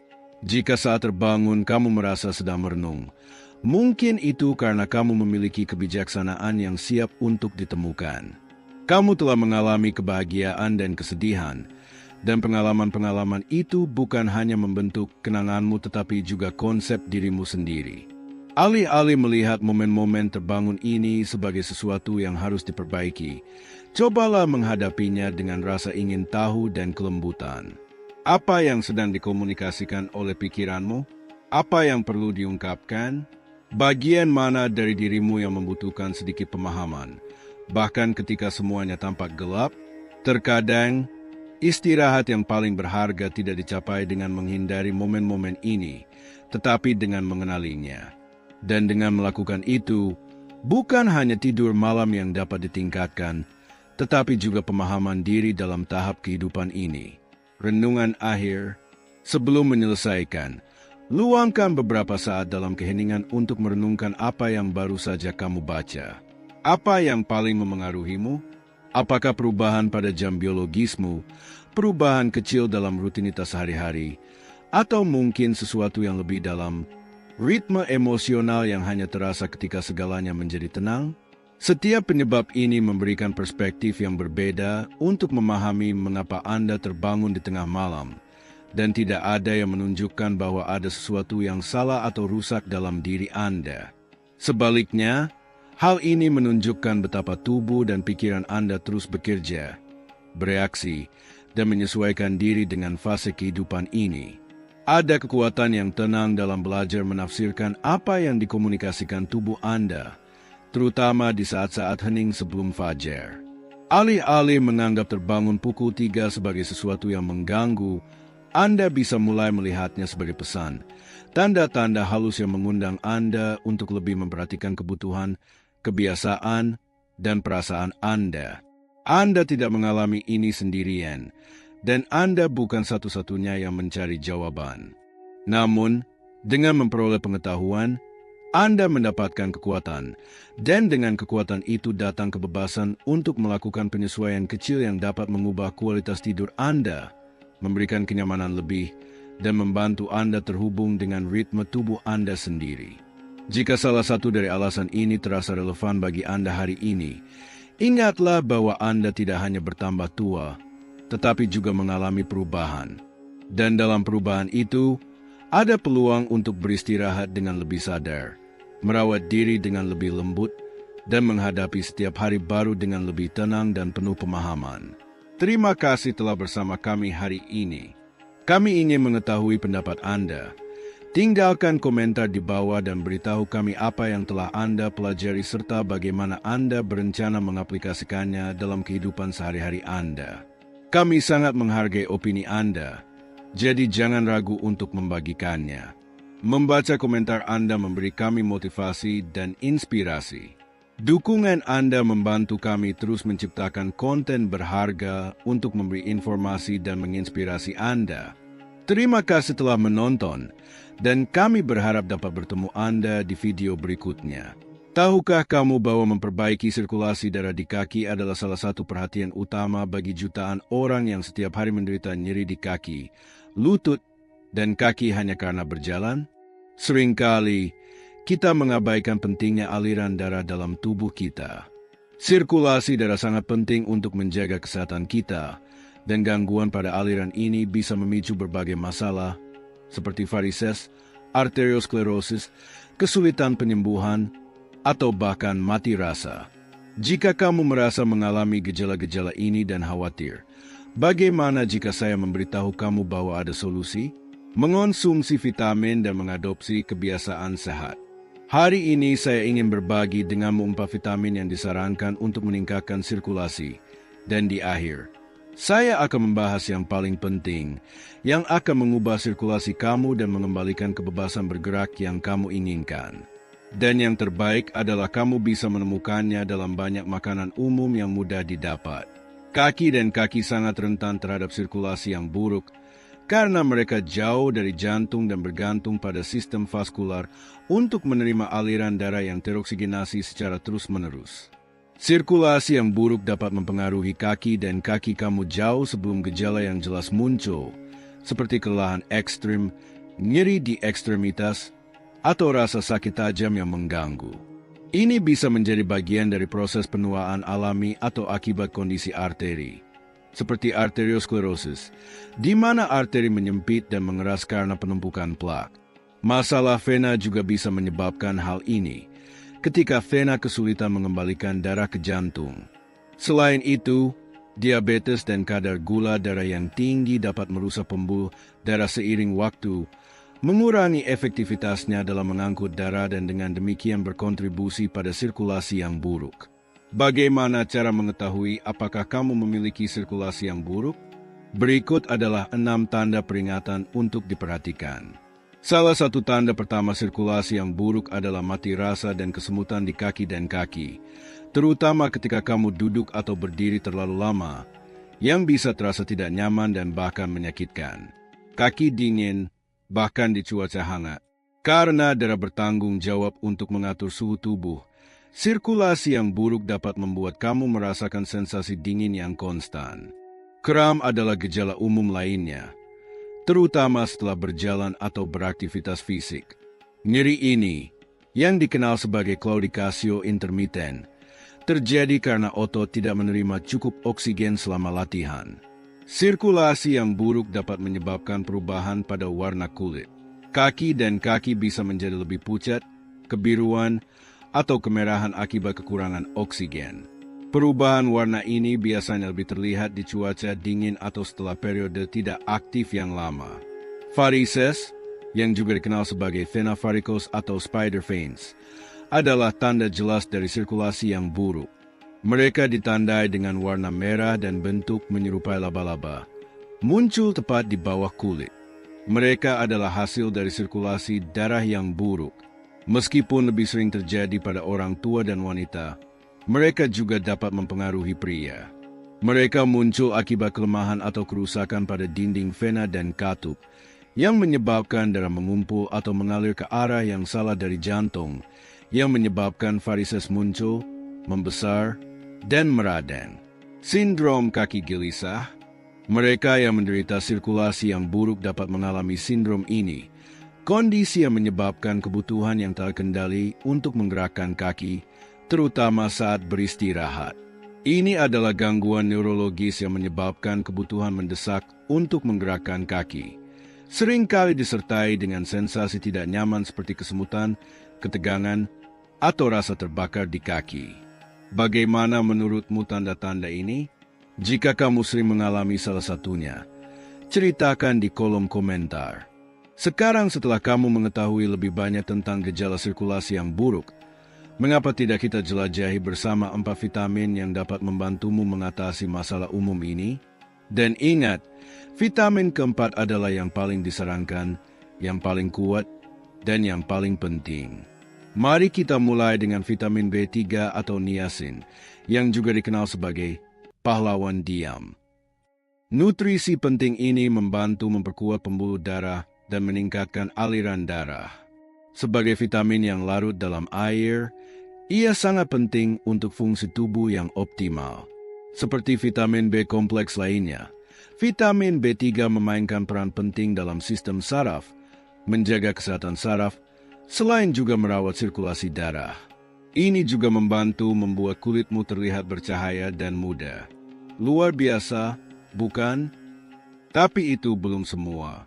Jika saat terbangun kamu merasa sedang merenung, mungkin itu karena kamu memiliki kebijaksanaan yang siap untuk ditemukan. Kamu telah mengalami kebahagiaan dan kesedihan, dan pengalaman-pengalaman itu bukan hanya membentuk kenanganmu tetapi juga konsep dirimu sendiri. Alih-alih melihat momen-momen terbangun ini sebagai sesuatu yang harus diperbaiki, cobalah menghadapinya dengan rasa ingin tahu dan kelembutan. Apa yang sedang dikomunikasikan oleh pikiranmu? Apa yang perlu diungkapkan? Bagian mana dari dirimu yang membutuhkan sedikit pemahaman? Bahkan ketika semuanya tampak gelap, terkadang istirahat yang paling berharga tidak dicapai dengan menghindari momen-momen ini, tetapi dengan mengenalinya. Dan dengan melakukan itu, bukan hanya tidur malam yang dapat ditingkatkan, tetapi juga pemahaman diri dalam tahap kehidupan ini. Renungan akhir, sebelum menyelesaikan, luangkan beberapa saat dalam keheningan untuk merenungkan apa yang baru saja kamu baca. Apa yang paling memengaruhimu? Apakah perubahan pada jam biologismu, perubahan kecil dalam rutinitas sehari-hari, atau mungkin sesuatu yang lebih dalam, ritme emosional yang hanya terasa ketika segalanya menjadi tenang? Setiap penyebab ini memberikan perspektif yang berbeda untuk memahami mengapa Anda terbangun di tengah malam, dan tidak ada yang menunjukkan bahwa ada sesuatu yang salah atau rusak dalam diri Anda. Sebaliknya, hal ini menunjukkan betapa tubuh dan pikiran Anda terus bekerja, bereaksi, dan menyesuaikan diri dengan fase kehidupan ini. Ada kekuatan yang tenang dalam belajar menafsirkan apa yang dikomunikasikan tubuh Anda, terutama di saat-saat hening sebelum fajar. Alih-alih menganggap terbangun pukul 3 sebagai sesuatu yang mengganggu, Anda bisa mulai melihatnya sebagai pesan, tanda-tanda halus yang mengundang Anda untuk lebih memperhatikan kebutuhan, kebiasaan, dan perasaan Anda. Anda tidak mengalami ini sendirian, dan Anda bukan satu-satunya yang mencari jawaban. Namun, dengan memperoleh pengetahuan, Anda mendapatkan kekuatan, dan dengan kekuatan itu datang kebebasan untuk melakukan penyesuaian kecil yang dapat mengubah kualitas tidur Anda, memberikan kenyamanan lebih, dan membantu Anda terhubung dengan ritme tubuh Anda sendiri. Jika salah satu dari alasan ini terasa relevan bagi Anda hari ini, ingatlah bahwa Anda tidak hanya bertambah tua, tetapi juga mengalami perubahan. Dan dalam perubahan itu, ada peluang untuk beristirahat dengan lebih sadar, merawat diri dengan lebih lembut, dan menghadapi setiap hari baru dengan lebih tenang dan penuh pemahaman. Terima kasih telah bersama kami hari ini. Kami ingin mengetahui pendapat Anda. Tinggalkan komentar di bawah dan beritahu kami apa yang telah Anda pelajari serta bagaimana Anda berencana mengaplikasikannya dalam kehidupan sehari-hari Anda. Kami sangat menghargai opini Anda, jadi jangan ragu untuk membagikannya. Membaca komentar Anda memberi kami motivasi dan inspirasi. Dukungan Anda membantu kami terus menciptakan konten berharga untuk memberi informasi dan menginspirasi Anda. Terima kasih telah menonton, dan kami berharap dapat bertemu Anda di video berikutnya. Tahukah kamu bahwa memperbaiki sirkulasi darah di kaki adalah salah satu perhatian utama bagi jutaan orang yang setiap hari menderita nyeri di kaki, lutut, dan kaki hanya karena berjalan? Seringkali, kita mengabaikan pentingnya aliran darah dalam tubuh kita. Sirkulasi darah sangat penting untuk menjaga kesehatan kita, dan gangguan pada aliran ini bisa memicu berbagai masalah, seperti varises, arteriosklerosis, kesulitan penyembuhan, atau bahkan mati rasa. Jika kamu merasa mengalami gejala-gejala ini dan khawatir, bagaimana jika saya memberitahu kamu bahwa ada solusi? Mengonsumsi vitamin dan mengadopsi kebiasaan sehat. Hari ini saya ingin berbagi denganmu 4 vitamin yang disarankan untuk meningkatkan sirkulasi. Dan di akhir, saya akan membahas yang paling penting, yang akan mengubah sirkulasi kamu dan mengembalikan kebebasan bergerak yang kamu inginkan. Dan yang terbaik adalah kamu bisa menemukannya dalam banyak makanan umum yang mudah didapat. Kaki dan kaki sangat rentan terhadap sirkulasi yang buruk, karena mereka jauh dari jantung dan bergantung pada sistem vaskular untuk menerima aliran darah yang teroksigenasi secara terus-menerus. Sirkulasi yang buruk dapat mempengaruhi kaki dan kaki kamu jauh sebelum gejala yang jelas muncul, seperti kelelahan ekstrim, nyeri di ekstremitas, atau rasa sakit tajam yang mengganggu. Ini bisa menjadi bagian dari proses penuaan alami atau akibat kondisi arteri, seperti arteriosklerosis, di mana arteri menyempit dan mengeras karena penumpukan plak. Masalah vena juga bisa menyebabkan hal ini, ketika vena kesulitan mengembalikan darah ke jantung. Selain itu, diabetes dan kadar gula darah yang tinggi dapat merusak pembuluh darah seiring waktu, mengurangi efektivitasnya dalam mengangkut darah dan dengan demikian berkontribusi pada sirkulasi yang buruk. Bagaimana cara mengetahui apakah kamu memiliki sirkulasi yang buruk? Berikut adalah 6 tanda peringatan untuk diperhatikan. Salah satu tanda pertama sirkulasi yang buruk adalah mati rasa dan kesemutan di kaki dan kaki, terutama ketika kamu duduk atau berdiri terlalu lama, yang bisa terasa tidak nyaman dan bahkan menyakitkan. Kaki dingin, bahkan di cuaca hangat. Karena darah bertanggung jawab untuk mengatur suhu tubuh, sirkulasi yang buruk dapat membuat kamu merasakan sensasi dingin yang konstan. Kram adalah gejala umum lainnya, terutama setelah berjalan atau beraktivitas fisik. Nyeri ini, yang dikenal sebagai claudicatio intermittent, terjadi karena otot tidak menerima cukup oksigen selama latihan. Sirkulasi yang buruk dapat menyebabkan perubahan pada warna kulit. Kaki dan kaki bisa menjadi lebih pucat, kebiruan, atau kemerahan akibat kekurangan oksigen. Perubahan warna ini biasanya lebih terlihat di cuaca dingin atau setelah periode tidak aktif yang lama. Varises, yang juga dikenal sebagai vena varicose atau spider veins, adalah tanda jelas dari sirkulasi yang buruk. Mereka ditandai dengan warna merah dan bentuk menyerupai laba-laba, muncul tepat di bawah kulit. Mereka adalah hasil dari sirkulasi darah yang buruk. Meskipun lebih sering terjadi pada orang tua dan wanita, mereka juga dapat mempengaruhi pria. Mereka muncul akibat kelemahan atau kerusakan pada dinding vena dan katup, yang menyebabkan darah mengumpul atau mengalir ke arah yang salah dari jantung, yang menyebabkan varises muncul, membesar, dan meradang. Sindrom kaki gelisah. Mereka yang menderita sirkulasi yang buruk dapat mengalami sindrom ini, kondisi yang menyebabkan kebutuhan yang tak terkendali untuk menggerakkan kaki, terutama saat beristirahat. Ini adalah gangguan neurologis yang menyebabkan kebutuhan mendesak untuk menggerakkan kaki. Seringkali disertai dengan sensasi tidak nyaman seperti kesemutan, ketegangan, atau rasa terbakar di kaki. Bagaimana menurutmu tanda-tanda ini? Jika kamu sering mengalami salah satunya, ceritakan di kolom komentar. Sekarang setelah kamu mengetahui lebih banyak tentang gejala sirkulasi yang buruk, mengapa tidak kita jelajahi bersama 4 vitamin yang dapat membantumu mengatasi masalah umum ini? Dan ingat, vitamin keempat adalah yang paling disarankan, yang paling kuat, dan yang paling penting. Mari kita mulai dengan vitamin B3 atau niacin, yang juga dikenal sebagai pahlawan diam. Nutrisi penting ini membantu memperkuat pembuluh darah dan meningkatkan aliran darah. Sebagai vitamin yang larut dalam air, ia sangat penting untuk fungsi tubuh yang optimal. Seperti vitamin B kompleks lainnya, vitamin B3 memainkan peran penting dalam sistem saraf, menjaga kesehatan saraf, selain juga merawat sirkulasi darah. Ini juga membantu membuat kulitmu terlihat bercahaya dan muda. Luar biasa, bukan? Tapi itu belum semua.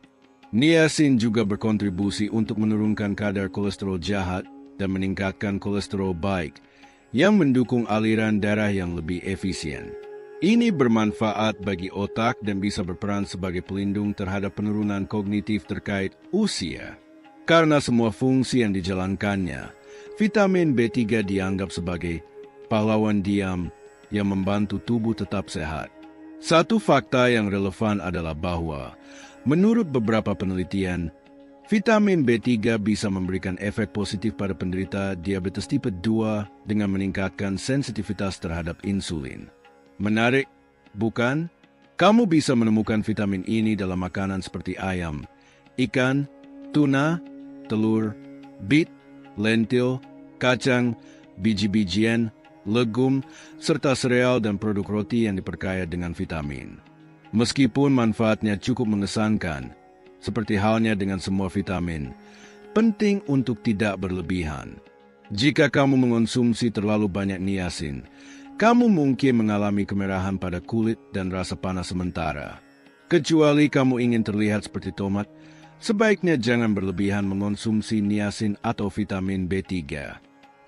Niacin juga berkontribusi untuk menurunkan kadar kolesterol jahat dan meningkatkan kolesterol baik, yang mendukung aliran darah yang lebih efisien. Ini bermanfaat bagi otak dan bisa berperan sebagai pelindung terhadap penurunan kognitif terkait usia. Karena semua fungsi yang dijalankannya, vitamin B3 dianggap sebagai pahlawan diam yang membantu tubuh tetap sehat. Satu fakta yang relevan adalah bahwa, menurut beberapa penelitian, vitamin B3 bisa memberikan efek positif pada penderita diabetes tipe 2 dengan meningkatkan sensitivitas terhadap insulin. Menarik, bukan? Kamu bisa menemukan vitamin ini dalam makanan seperti ayam, ikan, tuna, telur, beet, lentil, kacang, biji-bijian, legum, serta sereal dan produk roti yang diperkaya dengan vitamin. Meskipun manfaatnya cukup mengesankan, seperti halnya dengan semua vitamin, penting untuk tidak berlebihan. Jika kamu mengonsumsi terlalu banyak niacin, kamu mungkin mengalami kemerahan pada kulit dan rasa panas sementara. Kecuali kamu ingin terlihat seperti tomat, sebaiknya jangan berlebihan mengonsumsi niacin atau vitamin B3.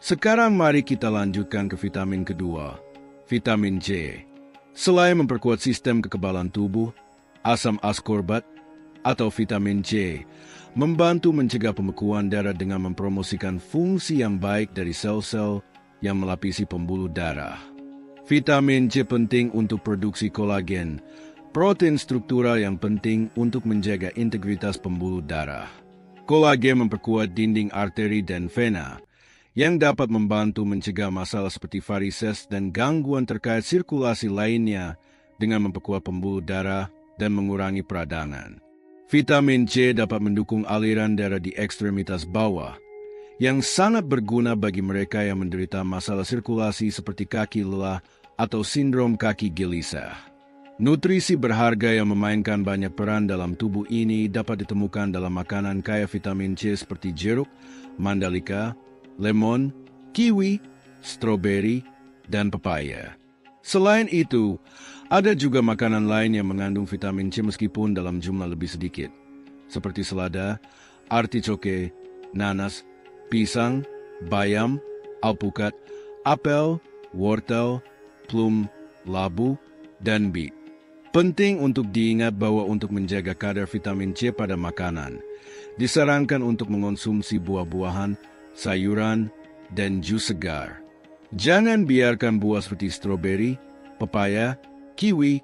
Sekarang mari kita lanjutkan ke vitamin kedua, vitamin C. Selain memperkuat sistem kekebalan tubuh, asam askorbat atau vitamin C membantu mencegah pembekuan darah dengan mempromosikan fungsi yang baik dari sel-sel yang melapisi pembuluh darah. Vitamin C penting untuk produksi kolagen, protein struktural yang penting untuk menjaga integritas pembuluh darah. Kolagen memperkuat dinding arteri dan vena, yang dapat membantu mencegah masalah seperti varises dan gangguan terkait sirkulasi lainnya dengan memperkuat pembuluh darah dan mengurangi peradangan. Vitamin C dapat mendukung aliran darah di ekstremitas bawah, yang sangat berguna bagi mereka yang menderita masalah sirkulasi seperti kaki lelah atau sindrom kaki gelisah. Nutrisi berharga yang memainkan banyak peran dalam tubuh ini dapat ditemukan dalam makanan kaya vitamin C seperti jeruk, mandalika, lemon, kiwi, stroberi, dan pepaya. Selain itu, ada juga makanan lain yang mengandung vitamin C meskipun dalam jumlah lebih sedikit, seperti selada, artichoke, nanas, pisang, bayam, alpukat, apel, wortel, plum, labu, dan beet. Penting untuk diingat bahwa untuk menjaga kadar vitamin C pada makanan, disarankan untuk mengonsumsi buah-buahan, sayuran, dan jus segar. Jangan biarkan buah seperti stroberi, pepaya, kiwi,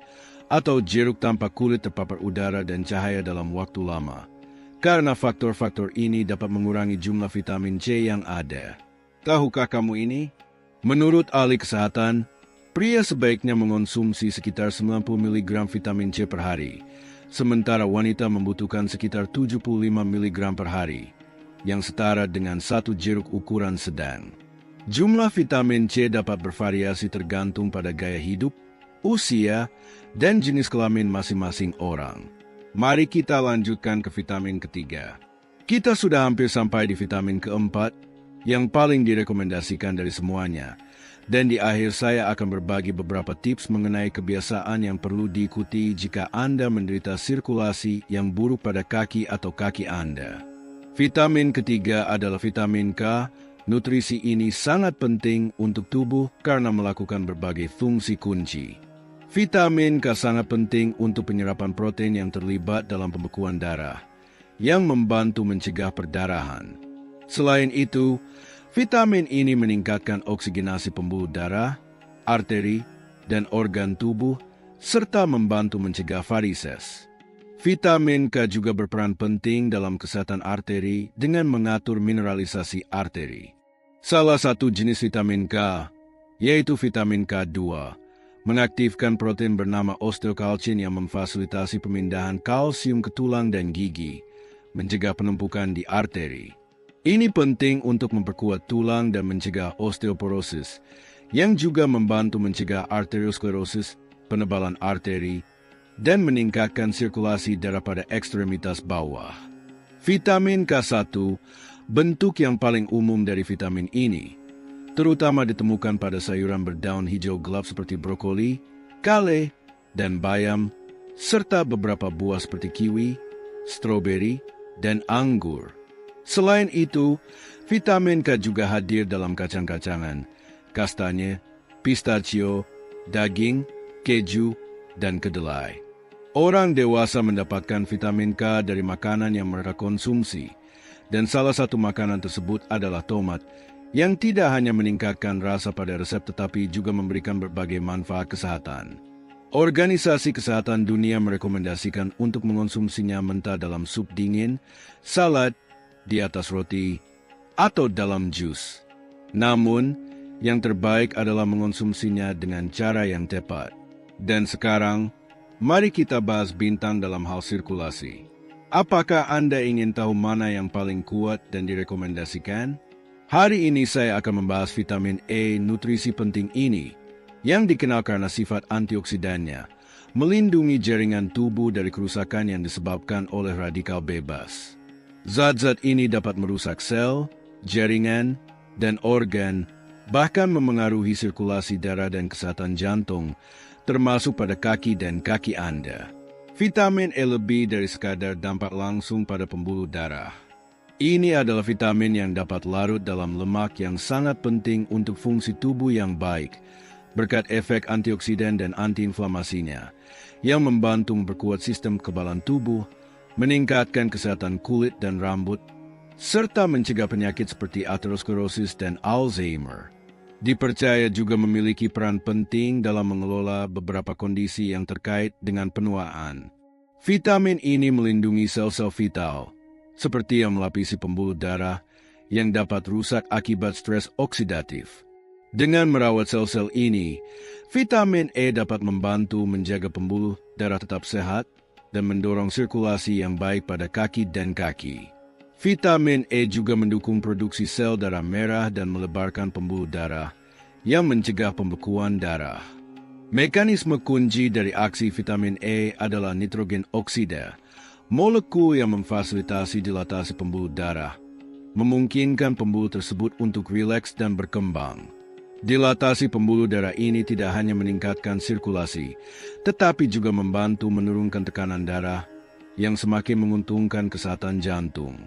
atau jeruk tanpa kulit terpapar udara dan cahaya dalam waktu lama, karena faktor-faktor ini dapat mengurangi jumlah vitamin C yang ada. Tahukah kamu ini? Menurut ahli kesehatan, pria sebaiknya mengonsumsi sekitar 90 mg vitamin C per hari, sementara wanita membutuhkan sekitar 75 mg per hari, yang setara dengan satu jeruk ukuran sedang. Jumlah vitamin C dapat bervariasi tergantung pada gaya hidup, usia, dan jenis kelamin masing-masing orang. Mari kita lanjutkan ke vitamin ketiga. Kita sudah hampir sampai di vitamin keempat, yang paling direkomendasikan dari semuanya. Dan di akhir saya akan berbagi beberapa tips mengenai kebiasaan yang perlu diikuti jika Anda menderita sirkulasi yang buruk pada kaki atau kaki Anda. Vitamin ketiga adalah vitamin K. Nutrisi ini sangat penting untuk tubuh karena melakukan berbagai fungsi kunci. Vitamin K sangat penting untuk penyerapan protein yang terlibat dalam pembekuan darah, yang membantu mencegah perdarahan. Selain itu, vitamin ini meningkatkan oksigenasi pembuluh darah, arteri, dan organ tubuh, serta membantu mencegah varises. Vitamin K juga berperan penting dalam kesehatan arteri dengan mengatur mineralisasi arteri. Salah satu jenis vitamin K, yaitu vitamin K2, mengaktifkan protein bernama osteokalsin yang memfasilitasi pemindahan kalsium ke tulang dan gigi, mencegah penumpukan di arteri. Ini penting untuk memperkuat tulang dan mencegah osteoporosis, yang juga membantu mencegah arteriosklerosis, penebalan arteri, dan meningkatkan sirkulasi darah pada ekstremitas bawah. Vitamin K1, bentuk yang paling umum dari vitamin ini, terutama ditemukan pada sayuran berdaun hijau gelap seperti brokoli, kale, dan bayam, serta beberapa buah seperti kiwi, stroberi, dan anggur. Selain itu, vitamin K juga hadir dalam kacang-kacangan, kastanye, pistachio, daging, keju, dan kedelai. Orang dewasa mendapatkan vitamin K dari makanan yang mereka konsumsi, dan salah satu makanan tersebut adalah tomat, yang tidak hanya meningkatkan rasa pada resep tetapi juga memberikan berbagai manfaat kesehatan. Organisasi Kesehatan Dunia merekomendasikan untuk mengonsumsinya mentah dalam sup dingin, salad, di atas roti, atau dalam jus. Namun, yang terbaik adalah mengonsumsinya dengan cara yang tepat. Dan sekarang, Mari kita bahas bintang dalam hal sirkulasi. Apakah Anda ingin tahu mana yang paling kuat dan direkomendasikan? Hari ini saya akan membahas vitamin E, nutrisi penting ini, yang dikenal karena sifat antioksidannya, melindungi jaringan tubuh dari kerusakan yang disebabkan oleh radikal bebas. Zat-zat ini dapat merusak sel, jaringan, dan organ, bahkan memengaruhi sirkulasi darah dan kesehatan jantung, termasuk pada kaki dan kaki Anda. Vitamin E lebih dari sekadar dampak langsung pada pembuluh darah. Ini adalah vitamin yang dapat larut dalam lemak yang sangat penting untuk fungsi tubuh yang baik, berkat efek antioksidan dan antiinflamasinya, yang membantu memperkuat sistem kekebalan tubuh, meningkatkan kesehatan kulit dan rambut, serta mencegah penyakit seperti aterosklerosis dan Alzheimer. Dipercaya juga memiliki peran penting dalam mengelola beberapa kondisi yang terkait dengan penuaan. Vitamin ini melindungi sel-sel vital, seperti yang melapisi pembuluh darah yang dapat rusak akibat stres oksidatif. Dengan merawat sel-sel ini, vitamin E dapat membantu menjaga pembuluh darah tetap sehat dan mendorong sirkulasi yang baik pada kaki dan kaki. Vitamin E juga mendukung produksi sel darah merah dan melebarkan pembuluh darah yang mencegah pembekuan darah. Mekanisme kunci dari aksi vitamin E adalah nitrogen oksida, molekul yang memfasilitasi dilatasi pembuluh darah, memungkinkan pembuluh tersebut untuk rileks dan berkembang. Dilatasi pembuluh darah ini tidak hanya meningkatkan sirkulasi, tetapi juga membantu menurunkan tekanan darah yang semakin menguntungkan kesehatan jantung.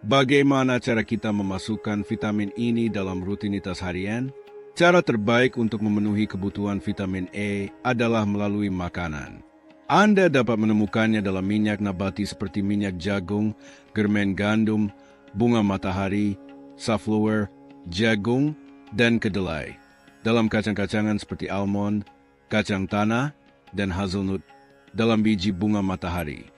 Bagaimana cara kita memasukkan vitamin ini dalam rutinitas harian? Cara terbaik untuk memenuhi kebutuhan vitamin E adalah melalui makanan. Anda dapat menemukannya dalam minyak nabati seperti minyak jagung, germen gandum, bunga matahari, safflower, jagung, dan kedelai. Dalam kacang-kacangan seperti almond, kacang tanah, dan hazelnut. Dalam biji bunga matahari.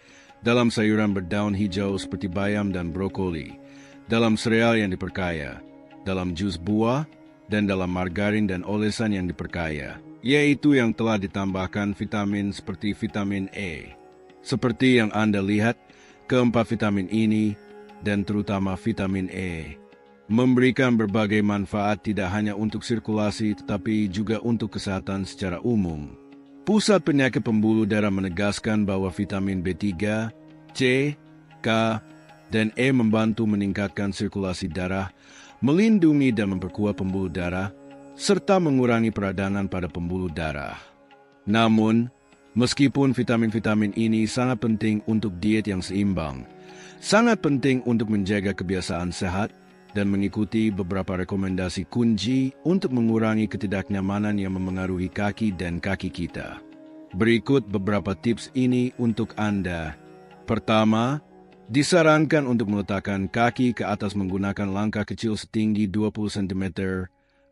Dalam sayuran berdaun hijau seperti bayam dan brokoli. Dalam sereal yang diperkaya. Dalam jus buah, dan dalam margarin dan olesan yang diperkaya, yaitu yang telah ditambahkan vitamin seperti vitamin E. Seperti yang Anda lihat, keempat vitamin ini, dan terutama vitamin E, memberikan berbagai manfaat tidak hanya untuk sirkulasi tetapi juga untuk kesehatan secara umum. Pusat Penyakit Pembuluh Darah menegaskan bahwa vitamin B3, C, K, dan E membantu meningkatkan sirkulasi darah, melindungi dan memperkuat pembuluh darah, serta mengurangi peradangan pada pembuluh darah. Namun, meskipun vitamin-vitamin ini sangat penting untuk diet yang seimbang, sangat penting untuk menjaga kebiasaan sehat dan mengikuti beberapa rekomendasi kunci untuk mengurangi ketidaknyamanan yang memengaruhi kaki dan kaki kita. Berikut beberapa tips ini untuk Anda. Pertama, disarankan untuk meletakkan kaki ke atas menggunakan langkah kecil setinggi 20 cm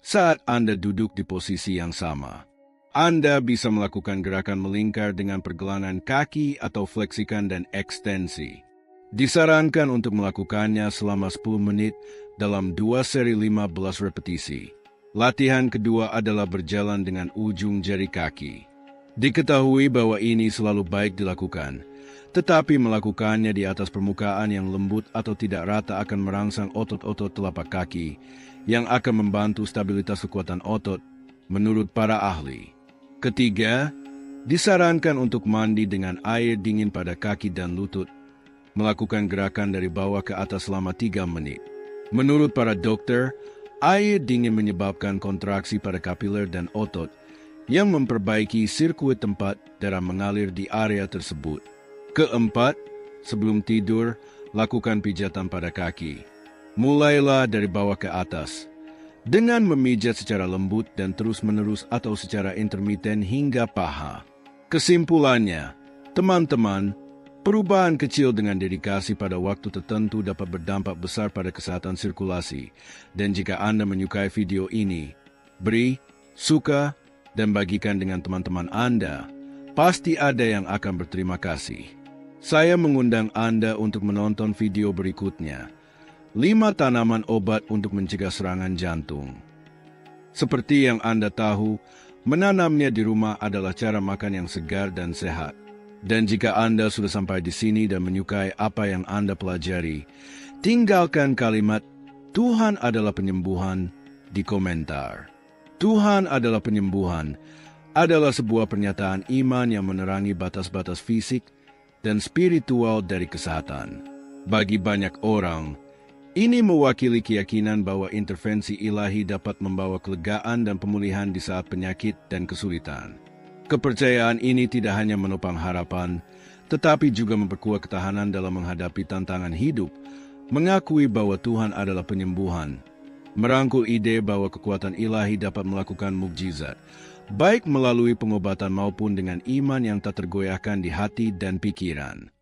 saat Anda duduk di posisi yang sama. Anda bisa melakukan gerakan melingkar dengan pergelangan kaki atau fleksikan dan ekstensi. Disarankan untuk melakukannya selama 10 menit dalam 2 seri 15 repetisi. Latihan kedua adalah berjalan dengan ujung jari kaki. Diketahui bahwa ini selalu baik dilakukan, tetapi melakukannya di atas permukaan yang lembut atau tidak rata akan merangsang otot-otot telapak kaki, yang akan membantu stabilitas kekuatan otot, menurut para ahli. Ketiga, disarankan untuk mandi dengan air dingin pada kaki dan lutut, melakukan gerakan dari bawah ke atas selama 3 menit. Menurut para dokter, air dingin menyebabkan kontraksi pada kapiler dan otot, yang memperbaiki sirkuit tempat darah mengalir di area tersebut. Keempat, sebelum tidur, lakukan pijatan pada kaki. Mulailah dari bawah ke atas, dengan memijat secara lembut dan terus-menerus atau secara intermiten hingga paha. Kesimpulannya, teman-teman, perubahan kecil dengan dedikasi pada waktu tertentu dapat berdampak besar pada kesehatan sirkulasi. Dan jika Anda menyukai video ini, beri, suka, dan bagikan dengan teman-teman Anda. Pasti ada yang akan berterima kasih. Saya mengundang Anda untuk menonton video berikutnya. 5 tanaman obat untuk mencegah serangan jantung. Seperti yang Anda tahu, menanamnya di rumah adalah cara makan yang segar dan sehat. Dan jika Anda sudah sampai di sini dan menyukai apa yang Anda pelajari, tinggalkan kalimat Tuhan adalah penyembuhan di komentar. Tuhan adalah penyembuhan adalah sebuah pernyataan iman yang menerangi batas-batas fisik dan spiritual dari kesehatan. Bagi banyak orang, ini mewakili keyakinan bahwa intervensi ilahi dapat membawa kelegaan dan pemulihan di saat penyakit dan kesulitan. Kepercayaan ini tidak hanya menopang harapan, tetapi juga memperkuat ketahanan dalam menghadapi tantangan hidup, mengakui bahwa Tuhan adalah penyembuhan, merangkul ide bahwa kekuatan ilahi dapat melakukan mukjizat, baik melalui pengobatan maupun dengan iman yang tak tergoyahkan di hati dan pikiran.